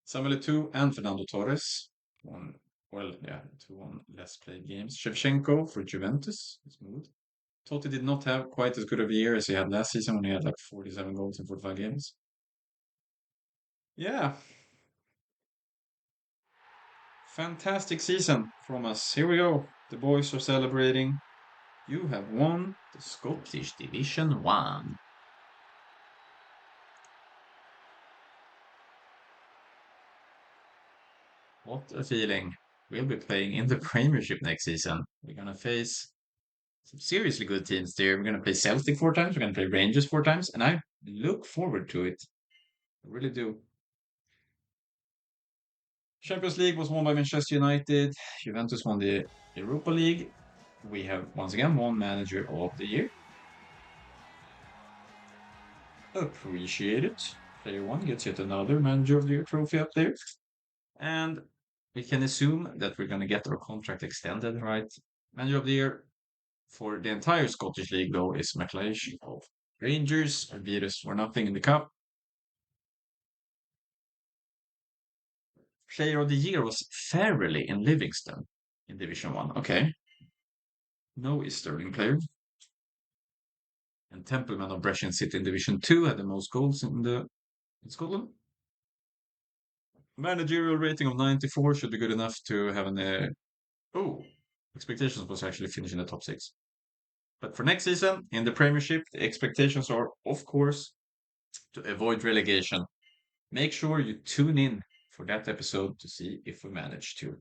Samuel Eto'o and Fernando Torres. One, well, yeah, 2-1 less played games. Shevchenko for Juventus. Smooth. Totti did not have quite as good of a year as he had last season when he had like 47 goals in 45 games. Yeah, fantastic season from us. Here we go. The boys are celebrating. You have won the Scottish Division 1. What a feeling. We'll be playing in the Premiership next season. We're going to face some seriously good teams there. We're going to play Celtic 4 times. We're going to play Rangers 4 times. And I look forward to it. I really do. Champions League was won by Manchester United. Juventus won the Europa League. We have once again won Manager of the Year. Appreciate it. Player 1 gets yet another Manager of the Year trophy up there. And we can assume that we're going to get our contract extended, right? Manager of the Year for the entire Scottish League, though, is McLeish of Rangers. Beat us for nothing in the Cup. Player of the Year was Fairley in Livingston in Division 1. Okay. No East Stirling player. And Templeman of Brechin City in Division 2 had the most goals in Scotland. Managerial rating of 94 should be good enough to have oh, expectations was actually finish in the top 6. But for next season in the Premiership, the expectations are, of course, to avoid relegation. Make sure you tune in for that episode to see if we manage to.